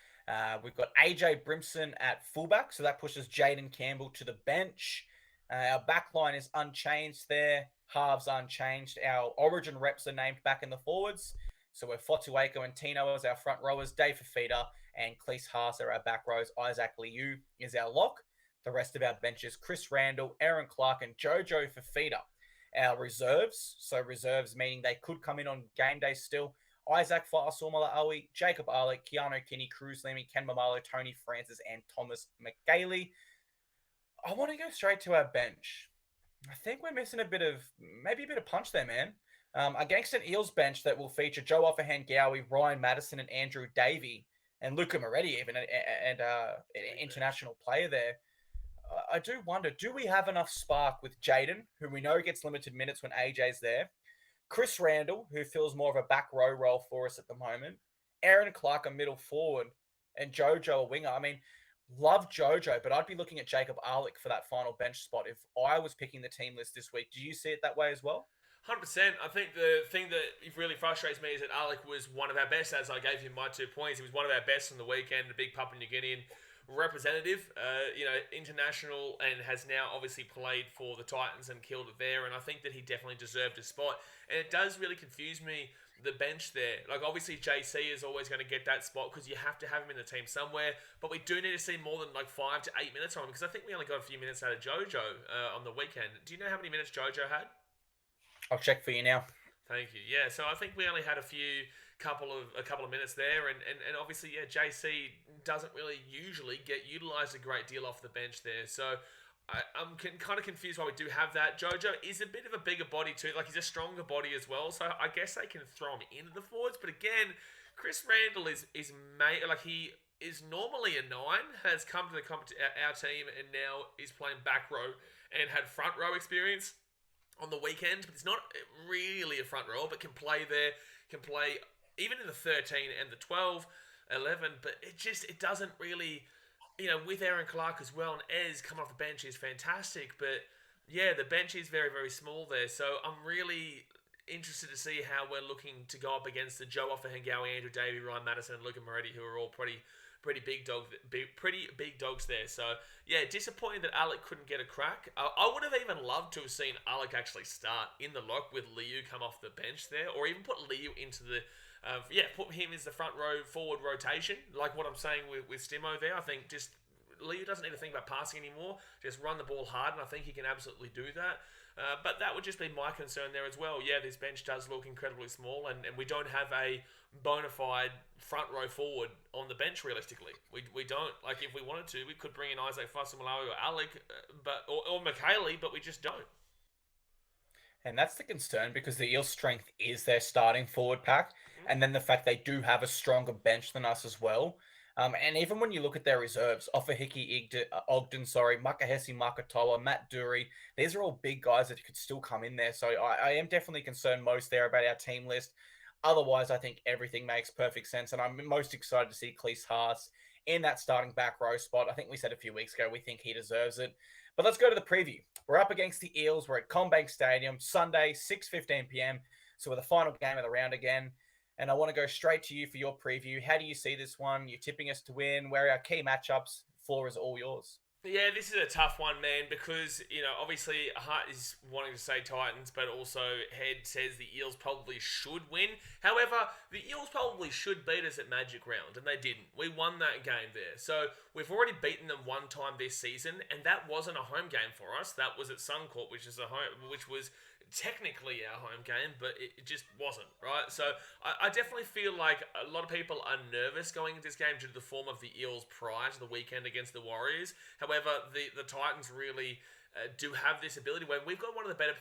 We've got AJ Brimson at fullback, so that pushes Jaden Campbell to the bench. Our back line is unchanged there. Halves unchanged. Our origin reps are named back in the forwards. So we're Fotuaiko and Tino as our front rowers. Dave Fifita and Cleese Haas are our back rows. Isaac Liu is our lock. The rest of our benches, Chris Randall, Aaron Clark, and Jojo Fifita. Our reserves, so reserves meaning they could come in on game day still. Isaac Fasul-Malawi, Jacob Arlick, Keanu Kinney, Cruz Leamy, Ken Mamalo, Tony Francis, and Thomas McGailey. I want to go straight to our bench. I think we're missing maybe a bit of punch there, man. Against an Eels bench that will feature Joe Offahan Gowie, Ryan Madison, and Andrew Davey, and Luca Moretti, even, and an international player there. I do wonder, do we have enough spark with Jaden, who we know gets limited minutes when AJ's there? Chris Randall, who fills more of a back row role for us at the moment. Aaron Clark, a middle forward. And Jojo, a winger. I mean, love Jojo, but I'd be looking at Jacob Arlick for that final bench spot if I was picking the team list this week. Do you see it that way as well? 100%. I think the thing that really frustrates me is that Alec was one of our best, as I gave him my 2 points. He was one of our best on the weekend, a big Papua New Guinean. representative, international, and has now obviously played for the Titans and killed it there. And I think that he definitely deserved a spot. And it does really confuse me, the bench there. Like, obviously JC is always going to get that spot because you have to have him in the team somewhere, but we do need to see more than like 5 to 8 minutes on him, because I think we only got a few minutes out of Jojo on the weekend. Do you know how many minutes Jojo had? I'll check for you now. Thank you. Yeah, so I think we only had a couple of minutes there, and obviously, yeah, JC doesn't really usually get utilised a great deal off the bench there. So I'm kind of confused why we do have that. Jojo is a bit of a bigger body too. Like, he's a stronger body as well. So I guess they can throw him into the forwards. But again, Chris Randall is he is normally a 9, has come to our team, and now is playing back row and had front row experience on the weekend. But he's not really a front row, but can play there, can play even in the 13 and the 12, 11. But it doesn't really... with Aaron Clark as well, and Ez coming off the bench is fantastic, but yeah, the bench is very, very small there. So I'm really interested to see how we're looking to go up against the Joe Offahengawi, Andrew Davey, Ryan Madison, and Luca Moretti, who are all pretty big dogs there. So yeah, disappointing that Alec couldn't get a crack. I would have even loved to have seen Alec actually start in the lock with Liu come off the bench there, or even put Liu into the... put him as the front row forward rotation, like what I'm saying with Stimo there. I think just Liu doesn't need to think about passing anymore. Just run the ball hard, and I think he can absolutely do that. But that would just be my concern there as well. Yeah, this bench does look incredibly small, and we don't have a bona fide front row forward on the bench realistically. We don't. Like, if we wanted to, we could bring in Isaac Fasamalawi or Alec, or McHaley, but we just don't. And that's the concern, because the Eels' strength is their starting forward pack, and then the fact they do have a stronger bench than us as well. And even when you look at their reserves, Ogden, Makahesi Makatoa, Matt Dury, these are all big guys that could still come in there. So I am definitely concerned most there about our team list. Otherwise, I think everything makes perfect sense, and I'm most excited to see Cleese Haas in that starting back row spot. I think we said a few weeks ago we think he deserves it. But let's go to the preview. We're up against the Eels. We're at CommBank Stadium, Sunday, 6:15 p.m. So we're the final game of the round again. And I want to go straight to you for your preview. How do you see this one? You're tipping us to win. Where are our key matchups? Floor is all yours. Yeah, this is a tough one, man, because, obviously Heart is wanting to say Titans, but also Head says the Eels probably should win. However, the Eels probably should beat us at Magic Round, and they didn't. We won that game there. So we've already beaten them one time this season, and that wasn't a home game for us. That was at Suncorp, which was technically our home game, but it just wasn't, right? So I definitely feel like a lot of people are nervous going into this game due to the form of the Eels prior to the weekend against the Warriors. However, the Titans really do have this ability where we've got one of the better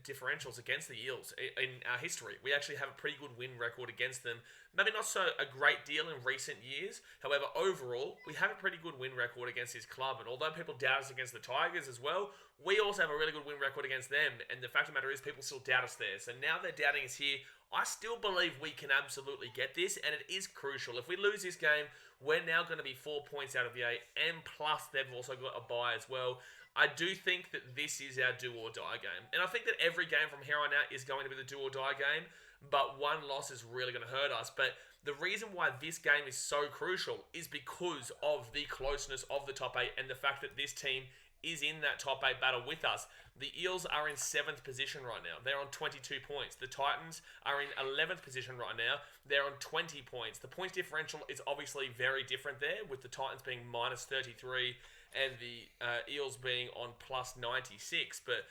differentials against the Eels in our history. We actually have a pretty good win record against them. Maybe not so a great deal in recent years. However, overall, we have a pretty good win record against this club. And although people doubt us against the Tigers as well, we also have a really good win record against them. And the fact of the matter is, people still doubt us there. So now they're doubting us here. I still believe we can absolutely get this, and it is crucial. If we lose this game, we're now going to be 4 points out of the 8, and plus they've also got a bye as well. I do think that this is our do-or-die game. And I think that every game from here on out is going to be the do-or-die game, but one loss is really going to hurt us. But the reason why this game is so crucial is because of the closeness of the top 8 and the fact that this team is in that top 8 battle with us. The Eels are in 7th position right now. They're on 22 points. The Titans are in 11th position right now. They're on 20 points. The points differential is obviously very different there, with the Titans being minus 33 and the Eels being on plus 96. But,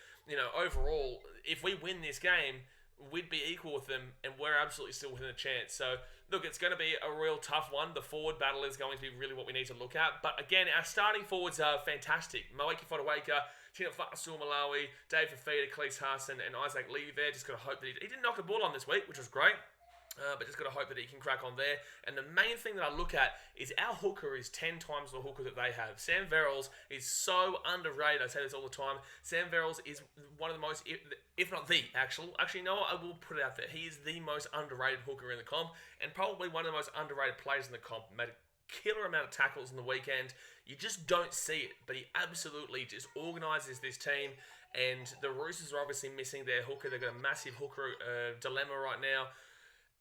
overall, if we win this game, we'd be equal with them, and we're absolutely still within a chance. So, look, it's going to be a real tough one. The forward battle is going to be really what we need to look at. But again, our starting forwards are fantastic. Moeki Fotuaika, Tino Malawi, Dave Fifita, Cleese Haas, and Isaac Lee there. Just got to hope that he didn't knock a ball on this week, which was great. But just got to hope that he can crack on there. And the main thing that I look at is our hooker is 10 times the hooker that they have. Sam Verrills is so underrated. I say this all the time. Sam Verrills is one of the most, if not the actually, no, I will put it out there. He is the most underrated hooker in the comp, and probably one of the most underrated players in the comp. Made a killer amount of tackles in the weekend. You just don't see it, but he absolutely just organises this team. And the Roosters are obviously missing their hooker. They've got a massive hooker dilemma right now.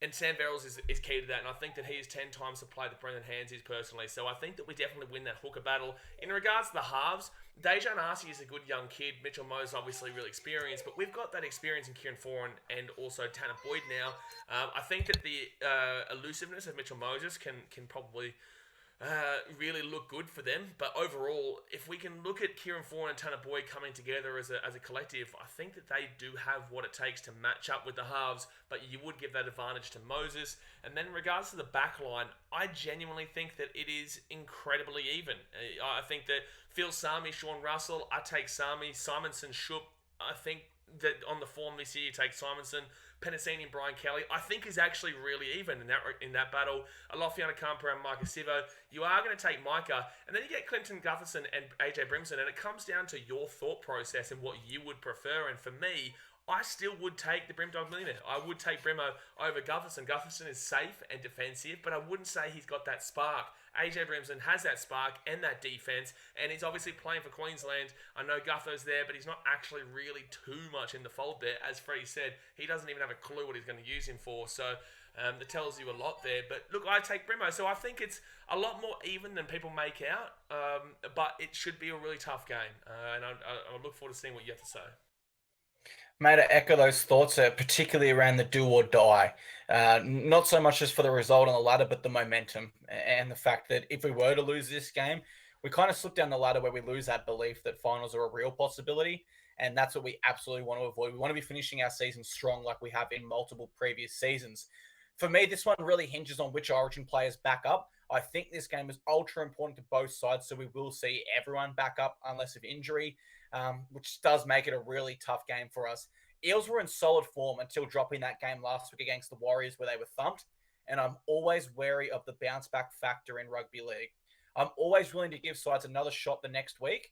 And Sam Verrills is key to that, and I think that he is 10 times the player that Brendan Hands is personally. So I think that we definitely win that hooker battle. In regards to the halves, Dejan Arce is a good young kid. Mitchell Mose obviously really experienced, but we've got that experience in Kieran Foran and also Tanner Boyd now. I think that the elusiveness of Mitchell Moses can probably really look good for them. But overall, if we can look at Kieran Foran and Tanner Boyd coming together as a collective, I think that they do have what it takes to match up with the halves, but you would give that advantage to Moses. And then in regards to the back line, I genuinely think that it is incredibly even. I think that Phil Sami, Sean Russell, I take Sami, Simonson, Shoop. I think that on the form this year, you take Simonson. Penasini and Brian Kelly, I think is actually really even in that battle. Alofiana Kamper and Micah Sivo. You are going to take Micah, and then you get Clinton Gutherson and AJ Brimson, and it comes down to your thought process and what you would prefer. And for me, I still would take the Brimdog Millionaire. I would take Brimo over Gutherson. Gutherson is safe and defensive, but I wouldn't say he's got that spark. AJ Brimson has that spark and that defense, and he's obviously playing for Queensland. I know Gutho's there, but he's not actually really too much in the fold there. As Freddie said, he doesn't even have a clue what he's going to use him for, so that tells you a lot there. But look, I take Brimo, so I think it's a lot more even than people make out, but it should be a really tough game, and I look forward to seeing what you have to say. Mate, I echo those thoughts, particularly around the do or die. Not so much just for the result on the ladder, but the momentum and the fact that if we were to lose this game, we kind of slip down the ladder where we lose that belief that finals are a real possibility. And that's what we absolutely want to avoid. We want to be finishing our season strong like we have in multiple previous seasons. For me, this one really hinges on which Origin players back up. I think this game is ultra important to both sides, so we will see everyone back up unless of injury. Which does make it a really tough game for us. Eels were in solid form until dropping that game last week against the Warriors where they were thumped, and I'm always wary of the bounce back factor in rugby league. I'm always willing to give sides another shot the next week,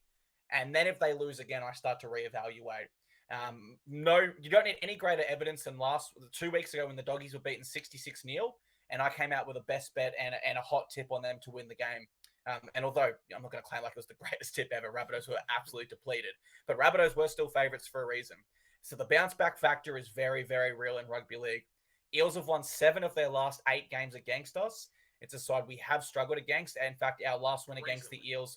and then if they lose again, I start to reevaluate. No, you don't need any greater evidence than 2 weeks ago when the Doggies were beaten 66-0, and I came out with a best bet and a hot tip on them to win the game. And although I'm not going to claim like it was the greatest tip ever, Rabbitohs were absolutely depleted. But Rabbitohs were still favourites for a reason. So the bounce back factor is very, very real in rugby league. Eels have won 7 of their last 8 games against us. It's a side we have struggled against. In fact, our last win against the Eels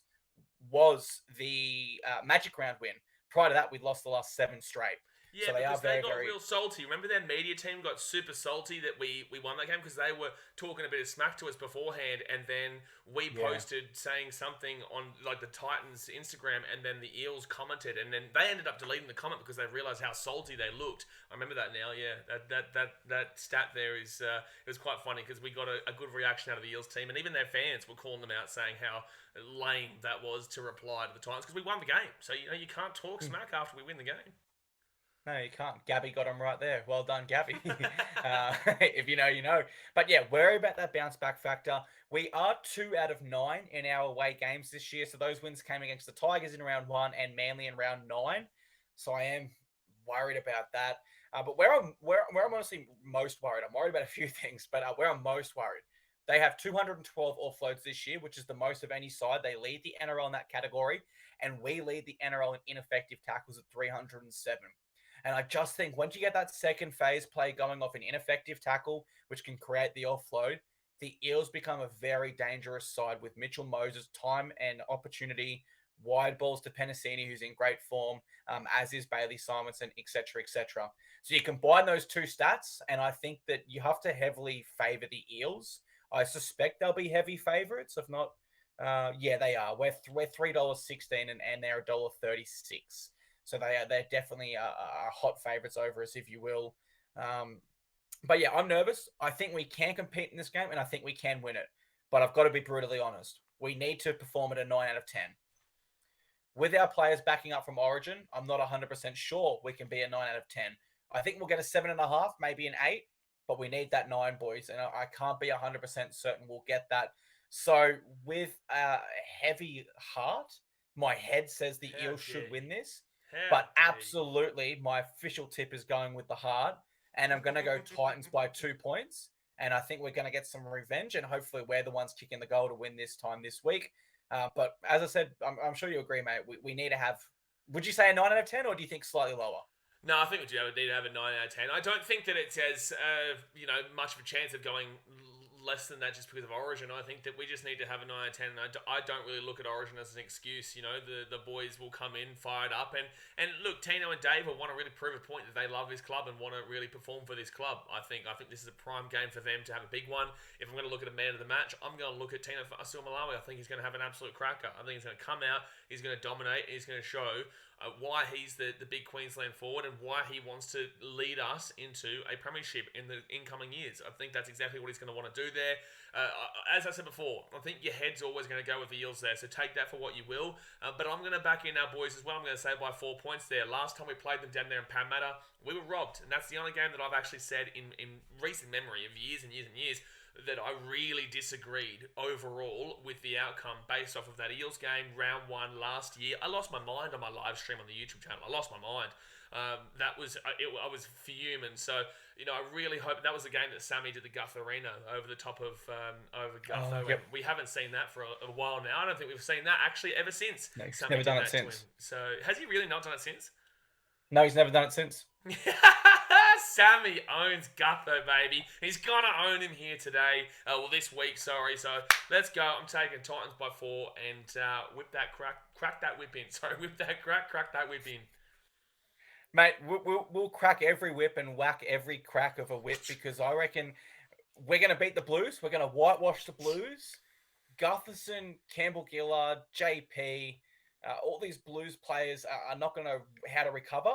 was the Magic Round win. Prior to that, we'd lost the last 7 straight. Yeah, so because they got real salty. Remember their media team got super salty that we won that game because they were talking a bit of smack to us beforehand, and then we posted saying something on like the Titans Instagram, and then the Eels commented, and then they ended up deleting the comment because they realised how salty they looked. I remember that now. Yeah, that stat there is it was quite funny because we got a good reaction out of the Eels team, and even their fans were calling them out saying how lame that was to reply to the Titans because we won the game. So you can't talk smack after we win the game. No, you can't. Gabby got him right there. Well done, Gabby. If you know, you know. But yeah, worry about that bounce back factor. We are 2 out of 9 in our away games this year. So those wins came against the Tigers in round 1 and Manly in round 9. So I am worried about that. But where I'm honestly most worried, I'm worried about a few things, but where I'm most worried, they have 212 offloads this year, which is the most of any side. They lead the NRL in that category, and we lead the NRL in ineffective tackles at 307. And I just think once you get that second phase play going off an ineffective tackle, which can create the offload, the Eels become a very dangerous side with Mitchell Moses' time and opportunity, wide balls to Penasini, who's in great form, as is Bailey Simonson, etc., etc. So you combine those 2 stats, and I think that you have to heavily favour the Eels. I suspect they'll be heavy favourites, if not, they are. We're $3.16 and they're $1.36. So they're definitely hot favourites over us, if you will. But yeah, I'm nervous. I think we can compete in this game, and I think we can win it. But I've got to be brutally honest. We need to perform at a 9 out of 10. With our players backing up from Origin, I'm not 100% sure we can be a 9 out of 10. I think we'll get a 7.5, maybe an 8, but we need that 9, boys. And I can't be 100% certain we'll get that. So with a heavy heart, my head says the Eels should win this. But absolutely, my official tip is going with the heart, and I'm going to go Titans by 2 points, and I think we're going to get some revenge, and hopefully we're the ones kicking the goal to win this time this week. But as I said, I'm sure you agree, mate, we need to have, would you say a 9 out of 10, or do you think slightly lower? No, I think we do need to have a 9 out of 10. I don't think that it's as much of a chance of going less than that just because of Origin. I think that we just need to have a 9 out of 10. And I don't really look at Origin as an excuse. You know, the boys will come in fired up. And look, Tino and Dave will want to really prove a point that they love this club and want to really perform for this club. I think this is a prime game for them to have a big one. If I'm going to look at a man of the match, I'm going to look at Tino Fa'asuamaleaui. I think he's going to have an absolute cracker. I think he's going to come out, he's going to dominate, and he's going to show why he's the big Queensland forward and why he wants to lead us into a premiership in the incoming years. I think that's exactly what he's going to want to do there. As I said before, I think your head's always going to go with the Eels there, so take that for what you will. But I'm going to back in our boys as well. I'm going to say by 4 points there. Last time we played them down there in Parramatta, we were robbed, and that's the only game that I've actually said in recent memory of years and years and years that I really disagreed overall with the outcome based off of that Eels game, round 1 last year. I lost my mind on my live stream on the YouTube channel. I lost my mind. I was fuming. So, I really hope that was the game that Sammy did the Gutherino over the top of Gutho. Yep. We haven't seen that for a while now. I don't think we've seen that actually ever since. No, he's Sammy never did done it that to since. him. So, has he really not done it since? No, he's never done it since. Sammy owns Gutho, baby. He's gonna own him here today. This week, sorry. So let's go. I'm taking Titans by 4 and whip that crack that whip in. Sorry, whip that crack that whip in. Mate, we'll crack every whip and whack every crack of a whip because I reckon we're going to beat the Blues. We're going to whitewash the Blues. Gutherson, Campbell-Gillard, JP, all these Blues players are not going to know how to recover.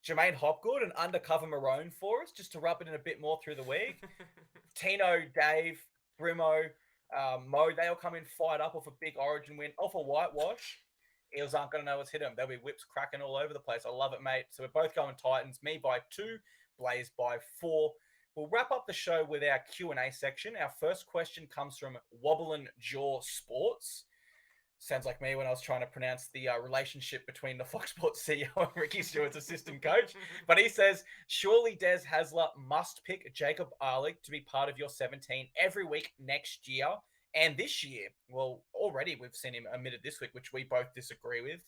Jermaine Hopgood, an undercover Maroon for us, just to rub it in a bit more through the week. Tino, Dave, Brimo, Mo, they all come in fired up off a big Origin win, off a whitewash. Eels aren't going to know what's hit them. There'll be whips cracking all over the place. I love it, mate. So we're both going Titans. Me by 2, Blaze by 4. We'll wrap up the show with our Q&A section. Our first question comes from Wobbling Jaw Sports. Sounds like me when I was trying to pronounce the relationship between the Fox Sports CEO and Ricky Stewart's assistant coach. But he says, surely Des Hasler must pick Jacob Arlick to be part of your 17 every week next year and this year. Well, already we've seen him omitted this week, which we both disagree with.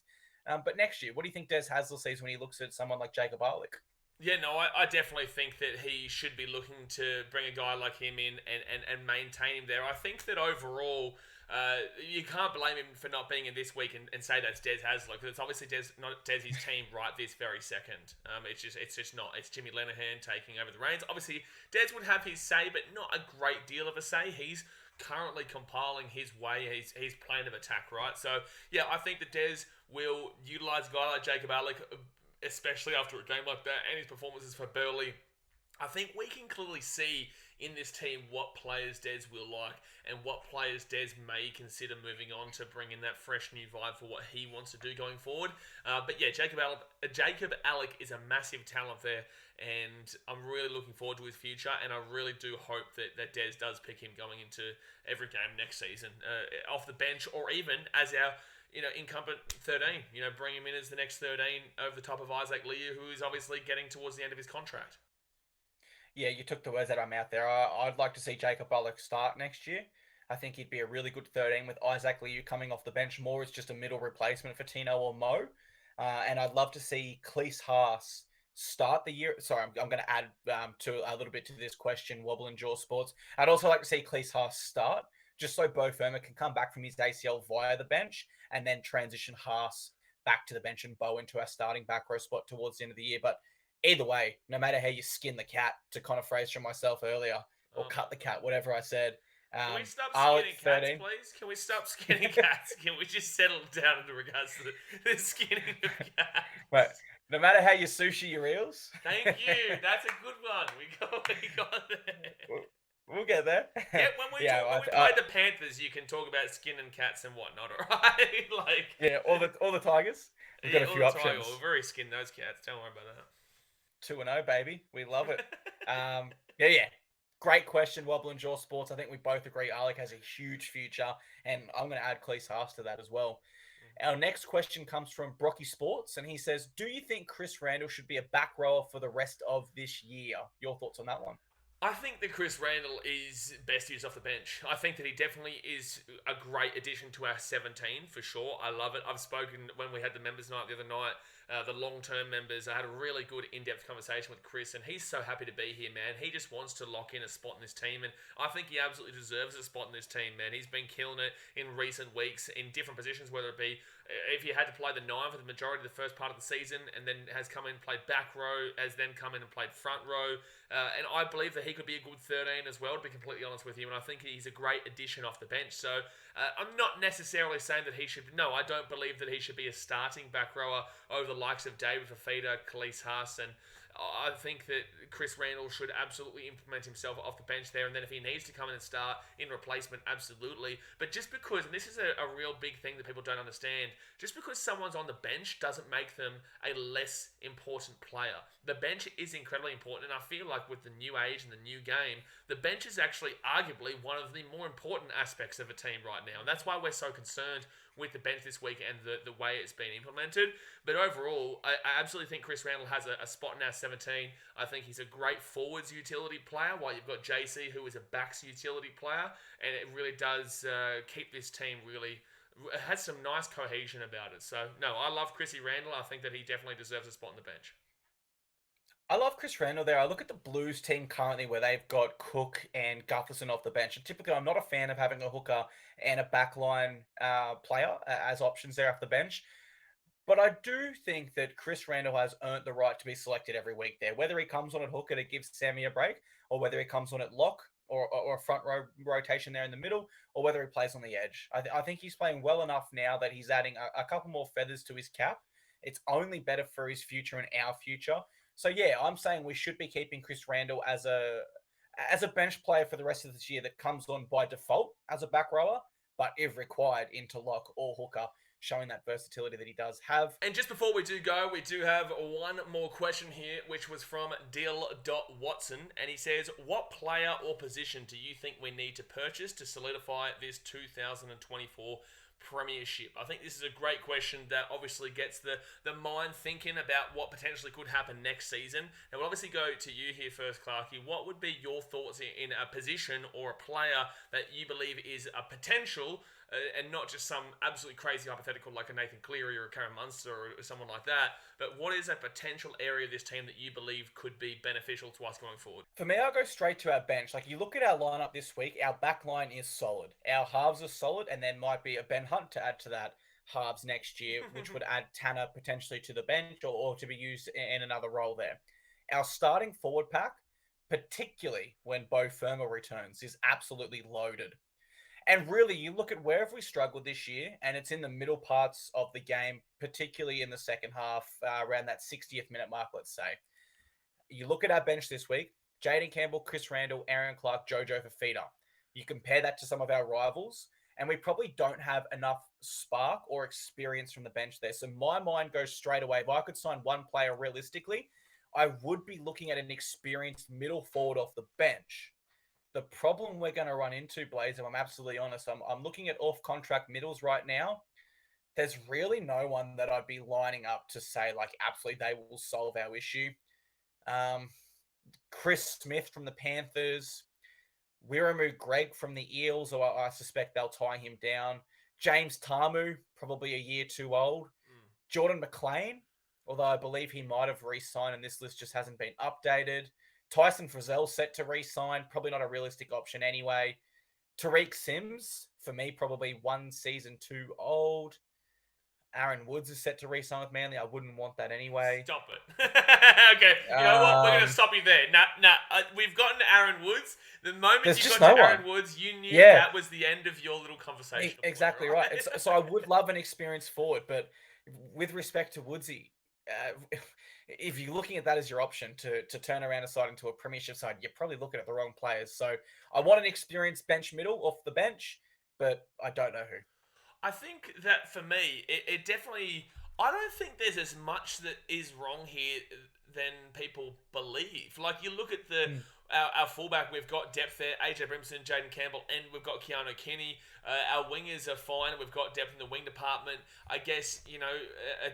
But next year, what do you think Des Hasler sees when he looks at someone like Jacob Arlick? Yeah, no, I definitely think that he should be looking to bring a guy like him in and maintain him there. I think that overall, you can't blame him for not being in this week and say that's Des Hasler, because it's obviously not Desi's team right this very second. It's just not. It's Jimmy Lenahan taking over the reins. Obviously, Des would have his say, but not a great deal of a say. He's currently compiling his way, his plan of attack, right? So, yeah, I think that Des will utilise a guy like Jacob Arlick, especially after a game like that and his performances for Burleigh. I think we can clearly see in this team what players Des will like and what players Des may consider moving on to bring in that fresh new vibe for what he wants to do going forward. But yeah, Jacob Arlick is a massive talent there, and I'm really looking forward to his future, and I really do hope that Des does pick him going into every game next season, off the bench or even as our incumbent 13, bring him in as the next 13 over the top of Isaac Liu, who is obviously getting towards the end of his contract. Yeah, you took the words out of my mouth there. I'd like to see Jacob Arlick start next year. I think he'd be a really good 13 with Isaac Liu coming off the bench more as just a middle replacement for Tino or Mo. And I'd love to see Cleese Haas start the year. Sorry, I'm going to add to a little bit to this question, Wobble and Jaw Sports. I'd also like to see Cleese Haas start, just so Bo Firma can come back from his ACL via the bench and then transition Haas back to the bench and Bo into our starting back row spot towards the end of the year. But either way, no matter how you skin the cat, to kind of phrase from myself earlier, or cut the cat, whatever I said. Can we stop skinning cats, please? Can we stop skinning cats? Can we just settle down in regards to the skinning of cats? Right. No matter how you sushi your eels. Thank you. That's a good one. We got there. We'll get there. Yeah, when we play the Panthers, you can talk about skinning cats and whatnot, alright? Yeah, all the Tigers. We've got a few options. We'll very skin those cats. Don't worry about that. 2-0, baby. We love it. Yeah. Great question, Wobble and Jaw Sports. I think we both agree Arlick has a huge future, and I'm going to add Cleese Haas to that as well. Our next question comes from Brocky Sports, and he says, do you think Chris Randall should be a back rower for the rest of this year? Your thoughts on that one? I think that Chris Randall is best used off the bench. I think that he definitely is a great addition to our 17, for sure. I love it. I've spoken when we had the members night the other night the long-term members. I had a really good in-depth conversation with Chris, and he's so happy to be here, man. He just wants to lock in a spot in this team, and I think he absolutely deserves a spot in this team, man. He's been killing it in recent weeks in different positions, whether it be if you had to play the 9 for the majority of the first part of the season, and then has come in and played back row, has then come in and played front row, and I believe that he could be a good 13 as well, to be completely honest with you, and I think he's a great addition off the bench. So I'm not necessarily saying that he should. No, I don't believe that he should be a starting back rower over the likes of David Fifita, Koroisau, and I think that Chris Randall should absolutely implement himself off the bench there, and then if he needs to come in and start in replacement, absolutely. But just because, and this is a real big thing that people don't understand, just because someone's on the bench doesn't make them a less important player. The bench is incredibly important, and I feel like with the new age and the new game, the bench is actually arguably one of the more important aspects of a team right now, and that's why we're so concerned with the bench this week and the way it's been implemented. But overall, I absolutely think Chris Randall has a spot in our 17. I think he's a great forwards utility player, while you've got JC, who is a backs utility player, and it really does keep this team really... It has some nice cohesion about it. So, no, I love Chrissy Randall. I think that he definitely deserves a spot on the bench. I love Chris Randall there. I look at the Blues team currently where they've got Cook and Gutherson off the bench. And typically, I'm not a fan of having a hooker and a backline player as options there off the bench. But I do think that Chris Randall has earned the right to be selected every week there. Whether he comes on at hooker to give Sammy a break, or whether he comes on at lock, or a front row rotation there in the middle, or whether he plays on the edge. I think he's playing well enough now that he's adding a couple more feathers to his cap. It's only better for his future and our future. So yeah, I'm saying we should be keeping Chris Randall as a bench player for the rest of this year that comes on by default as a back rower, but if required into lock or hooker, showing that versatility that he does have. And just before we do go, we do have one more question here, which was from Dill.Watson, and he says, what player or position do you think we need to purchase to solidify this 2024 premiership? I think this is a great question that obviously gets the mind thinking about what potentially could happen next season. Now, we'll obviously go to you here first, Clarkey. What would be your thoughts in a position or a player that you believe is a potential and not just some absolutely crazy hypothetical like a Nathan Cleary or a Karen Munster or someone like that, but what is a potential area of this team that you believe could be beneficial to us going forward? For me, I'll go straight to our bench. Like, you look at our lineup this week, our back line is solid. Our halves are solid, and there might be a Ben Hunt to add to that halves next year, which would add Tanner potentially to the bench or to be used in another role there. Our starting forward pack, particularly when Bo Firma returns, is absolutely loaded. And really, you look at where have we struggled this year, and it's in the middle parts of the game, particularly in the second half, around that 60th minute mark, let's say. You look at our bench this week, Jaden Campbell, Chris Randall, Aaron Clark, Jojo Fifita. You compare that to some of our rivals, and we probably don't have enough spark or experience from the bench there. So my mind goes straight away. If I could sign one player realistically, I would be looking at an experienced middle forward off the bench. The problem we're going to run into, Blaze, if I'm absolutely honest, I'm looking at off-contract middles right now. There's really no one that I'd be lining up to say, like, absolutely they will solve our issue. Chris Smith from the Panthers, Wiramu Greg from the Eels, or I suspect they'll tie him down. James Tamu, probably a year too old. Jordan McLean, although I believe he might have re-signed and this list just hasn't been updated. Tyson Frizzell set to re-sign, probably not a realistic option anyway. Tariq Sims, for me, probably 1 season too old. Aaron Woods is set to re-sign with Manly. I wouldn't want that anyway. Stop it. Okay, you know what? We're going to stop you there. We've gotten to Aaron Woods. The moment you got to Aaron Woods, you knew that was the end of your little conversation. Exactly right. So I would love an experienced forward, but with respect to Woodsy, if you're looking at that as your option to turn around a side into a premiership side, you're probably looking at the wrong players. So I want an experienced bench middle off the bench, but I don't know who. I think that for me, it definitely... I don't think there's as much that is wrong here than people believe. Like, you look at our fullback, we've got depth there, AJ Brimson, Jaden Campbell, and we've got Keanu Kenny. Our wingers are fine. We've got depth in the wing department. I guess,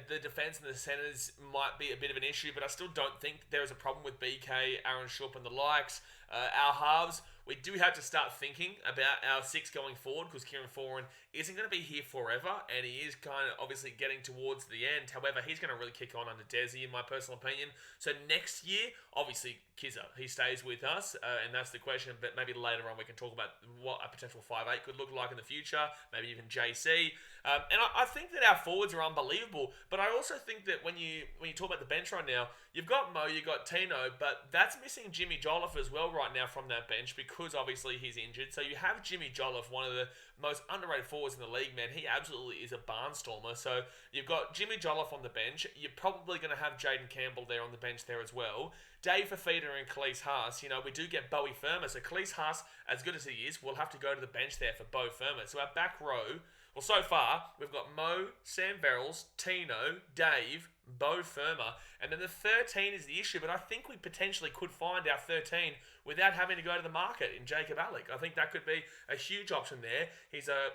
the defence and the centres might be a bit of an issue, but I still don't think there is a problem with BK, Aaron Shupp, and the likes. Our halves, we do have to start thinking about our six going forward, because Kieran Foran isn't going to be here forever, and he is kind of obviously getting towards the end. However, he's going to really kick on under Desi, in my personal opinion. So next year, obviously, Kizza, he stays with us, and that's the question. But maybe later on we can talk about what a potential 5'8" could look like in the future, maybe even JC. And I think that our forwards are unbelievable, but I also think that when you talk about the bench right now, you've got Mo, you've got Tino, but that's missing Jimmy Jolliffe as well right now from that bench, because obviously he's injured. So you have Jimmy Jolliffe, one of the most underrated forwards in the league, man. He absolutely is a barnstormer. So you've got Jimmy Jolliffe on the bench. You're probably going to have Jaden Campbell there on the bench there as well. Dave Fifita and Koroisau Haas, we do get Bowie Firma. So Koroisau Haas, as good as he is, will have to go to the bench there for Bo Firma. So our back row, well, so far, we've got Mo, Sam Verrills, Tino, Dave, Bo Firma, and then the 13 is the issue, but I think we potentially could find our 13 without having to go to the market in Jacob Alec. I think that could be a huge option there. He's a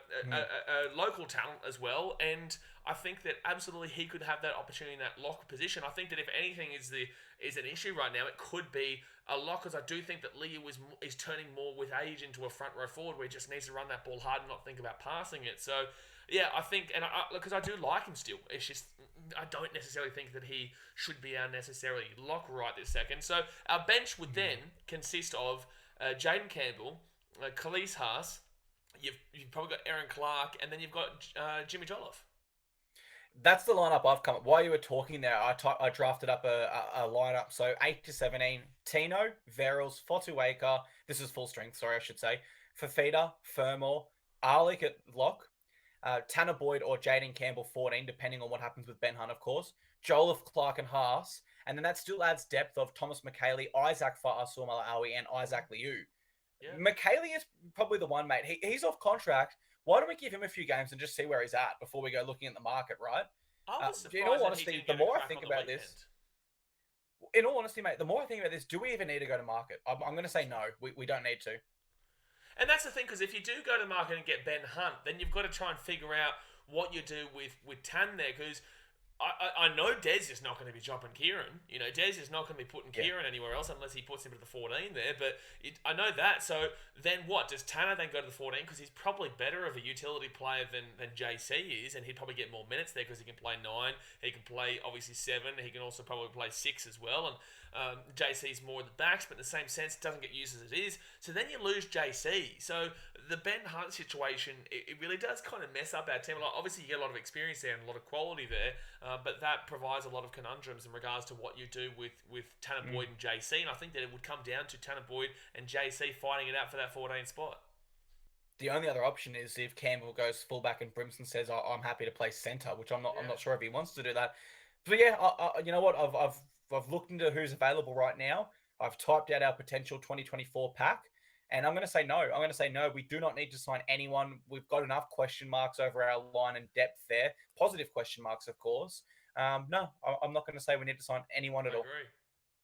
local talent as well, and I think that absolutely he could have that opportunity in that lock position. I think that if anything is an issue right now, it could be a lock, because I do think that Leo is turning more with age into a front row forward where he just needs to run that ball hard and not think about passing it. So, yeah, I think, and because I do like him still, it's just I don't necessarily think that he should be our necessarily lock right this second. So our bench would then consist of Jaden Campbell, Koroisau Haas, you've probably got Aaron Clark, and then you've got Jimmy Jolliffe. That's the lineup I've come up. While you were talking there, I drafted up a lineup. So 8 to 17, Tino, Verrills, Fotuaker. This is full strength, sorry, I should say. Fifita, Fermor, Arlick at lock, Tanner Boyd or Jaden Campbell 14, depending on what happens with Ben Hunt, of course. Jolliffe, Clark and Haas. And then that still adds depth of Thomas McKaylee, Isaac Fa'asumalawi, and Isaac Liu. Yeah. McKaylee is probably the one, mate. He's off contract. Why don't we give him a few games and just see where he's at before we go looking at the market, right? In all honesty, the more I think about this, in all honesty, mate, the more I think about this, do we even need to go to market? I'm going to say no. We don't need to. And that's the thing, because if you do go to market and get Ben Hunt, then you've got to try and figure out what you do with Tan there, because I know Des is not going to be dropping Kieran. Des is not going to be putting Kieran anywhere else unless he puts him to the 14 there. But I know that. So then what? Does Tanner then go to the 14? Because he's probably better of a utility player than JC is, and he'd probably get more minutes there because he can play 9. He can play, obviously, 7. He can also probably play 6 as well. And JC's more in the backs, but in the same sense, doesn't get used as it is. So then you lose JC. So the Ben Hunt situation, it really does kind of mess up our team a lot. Obviously, you get a lot of experience there and a lot of quality there, but that provides a lot of conundrums in regards to what you do with Tanner Boyd and JC. And I think that it would come down to Tanner Boyd and JC fighting it out for that 14 spot. The only other option is if Campbell goes fullback and Brimson says, I'm happy to play centre, which I'm not sure if he wants to do that. But yeah, you know what? I've looked into who's available right now. I've typed out our potential 2024 pack, and I'm going to say no. I'm going to say no. We do not need to sign anyone. We've got enough question marks over our line and depth there. Positive question marks, of course. No, I'm not going to say we need to sign anyone at all. I agree.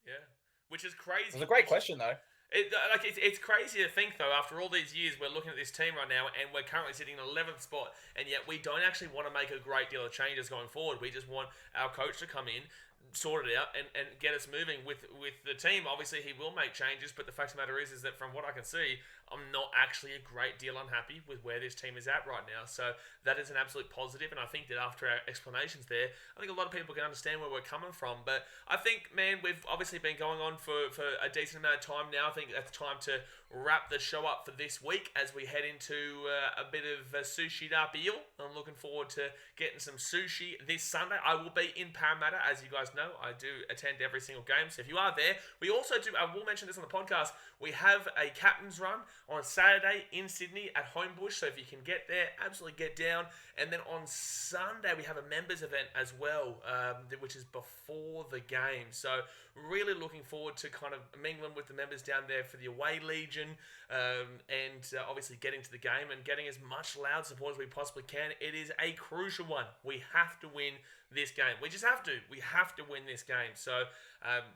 Yeah, which is crazy. It was a great question, though. It's crazy to think, though, after all these years, we're looking at this team right now, and we're currently sitting in 11th spot, and yet we don't actually want to make a great deal of changes going forward. We just want our coach to come in, sort it out, and get us moving with the team. Obviously, he will make changes, but the fact of the matter is that from what I can see, I'm not actually a great deal unhappy with where this team is at right now. So that is an absolute positive, and I think that after our explanations there, I think a lot of people can understand where we're coming from. But I think, man, we've obviously been going on for a decent amount of time now. I think that's time to wrap the show up for this week as we head into a bit of sushi'd up eel. I'm looking forward to getting some sushi this Sunday. I will be in Parramatta, as you guys know. I do attend every single game, so if you are there, we also do, I will mention this on the podcast, we have a captain's run on Saturday in Sydney at Homebush, so if you can get there, absolutely get down. And then on Sunday, we have a members event as well, which is before the game. So really looking forward to kind of mingling with the members down there for the away legion, and obviously getting to the game and getting as much loud support as we possibly can. It is a crucial one. We have to win this game. We just have to. We have to win this game. So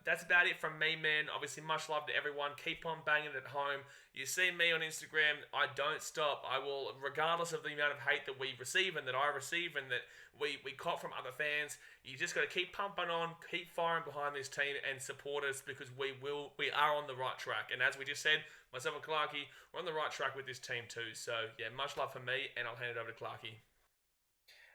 that's about it from me, man. Obviously, much love to everyone. Keep on banging it at home. You see me on Instagram. I don't stop. I will, regardless of the amount of hate that we receive and that I receive and that we caught from other fans, you just got to keep pumping on, keep firing behind this team and support us because we are on the right track. And as we just said, myself and Clarkey, we're on the right track with this team too. So, yeah, much love for me, and I'll hand it over to Clarkey.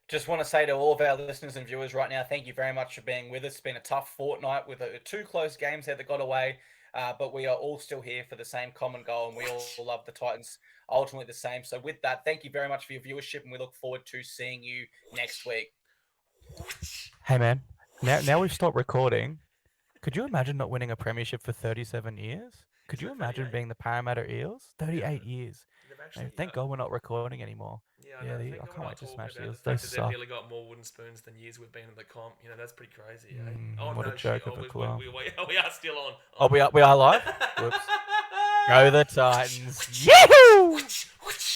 Just want to say to all of our listeners and viewers right now, thank you very much for being with us. It's been a tough fortnight with 2 close games there that got away, but we are all still here for the same common goal, and we all love the Titans ultimately the same. So with that, thank you very much for your viewership, and we look forward to seeing you next week. Hey, man, now we've stopped recording. Could you imagine not winning a premiership for 37 years? Could you imagine being the Parramatta Eels? 38 years. Actually, Thank God we're not recording anymore. I can't wait to smash the Eels. The They fact that they've suck. nearly got more wooden spoons than years we've been in the comp. That's pretty crazy. Eh? What a joke of a club. We are still on. We are live? Whoops. Go the Titans. Yahoo!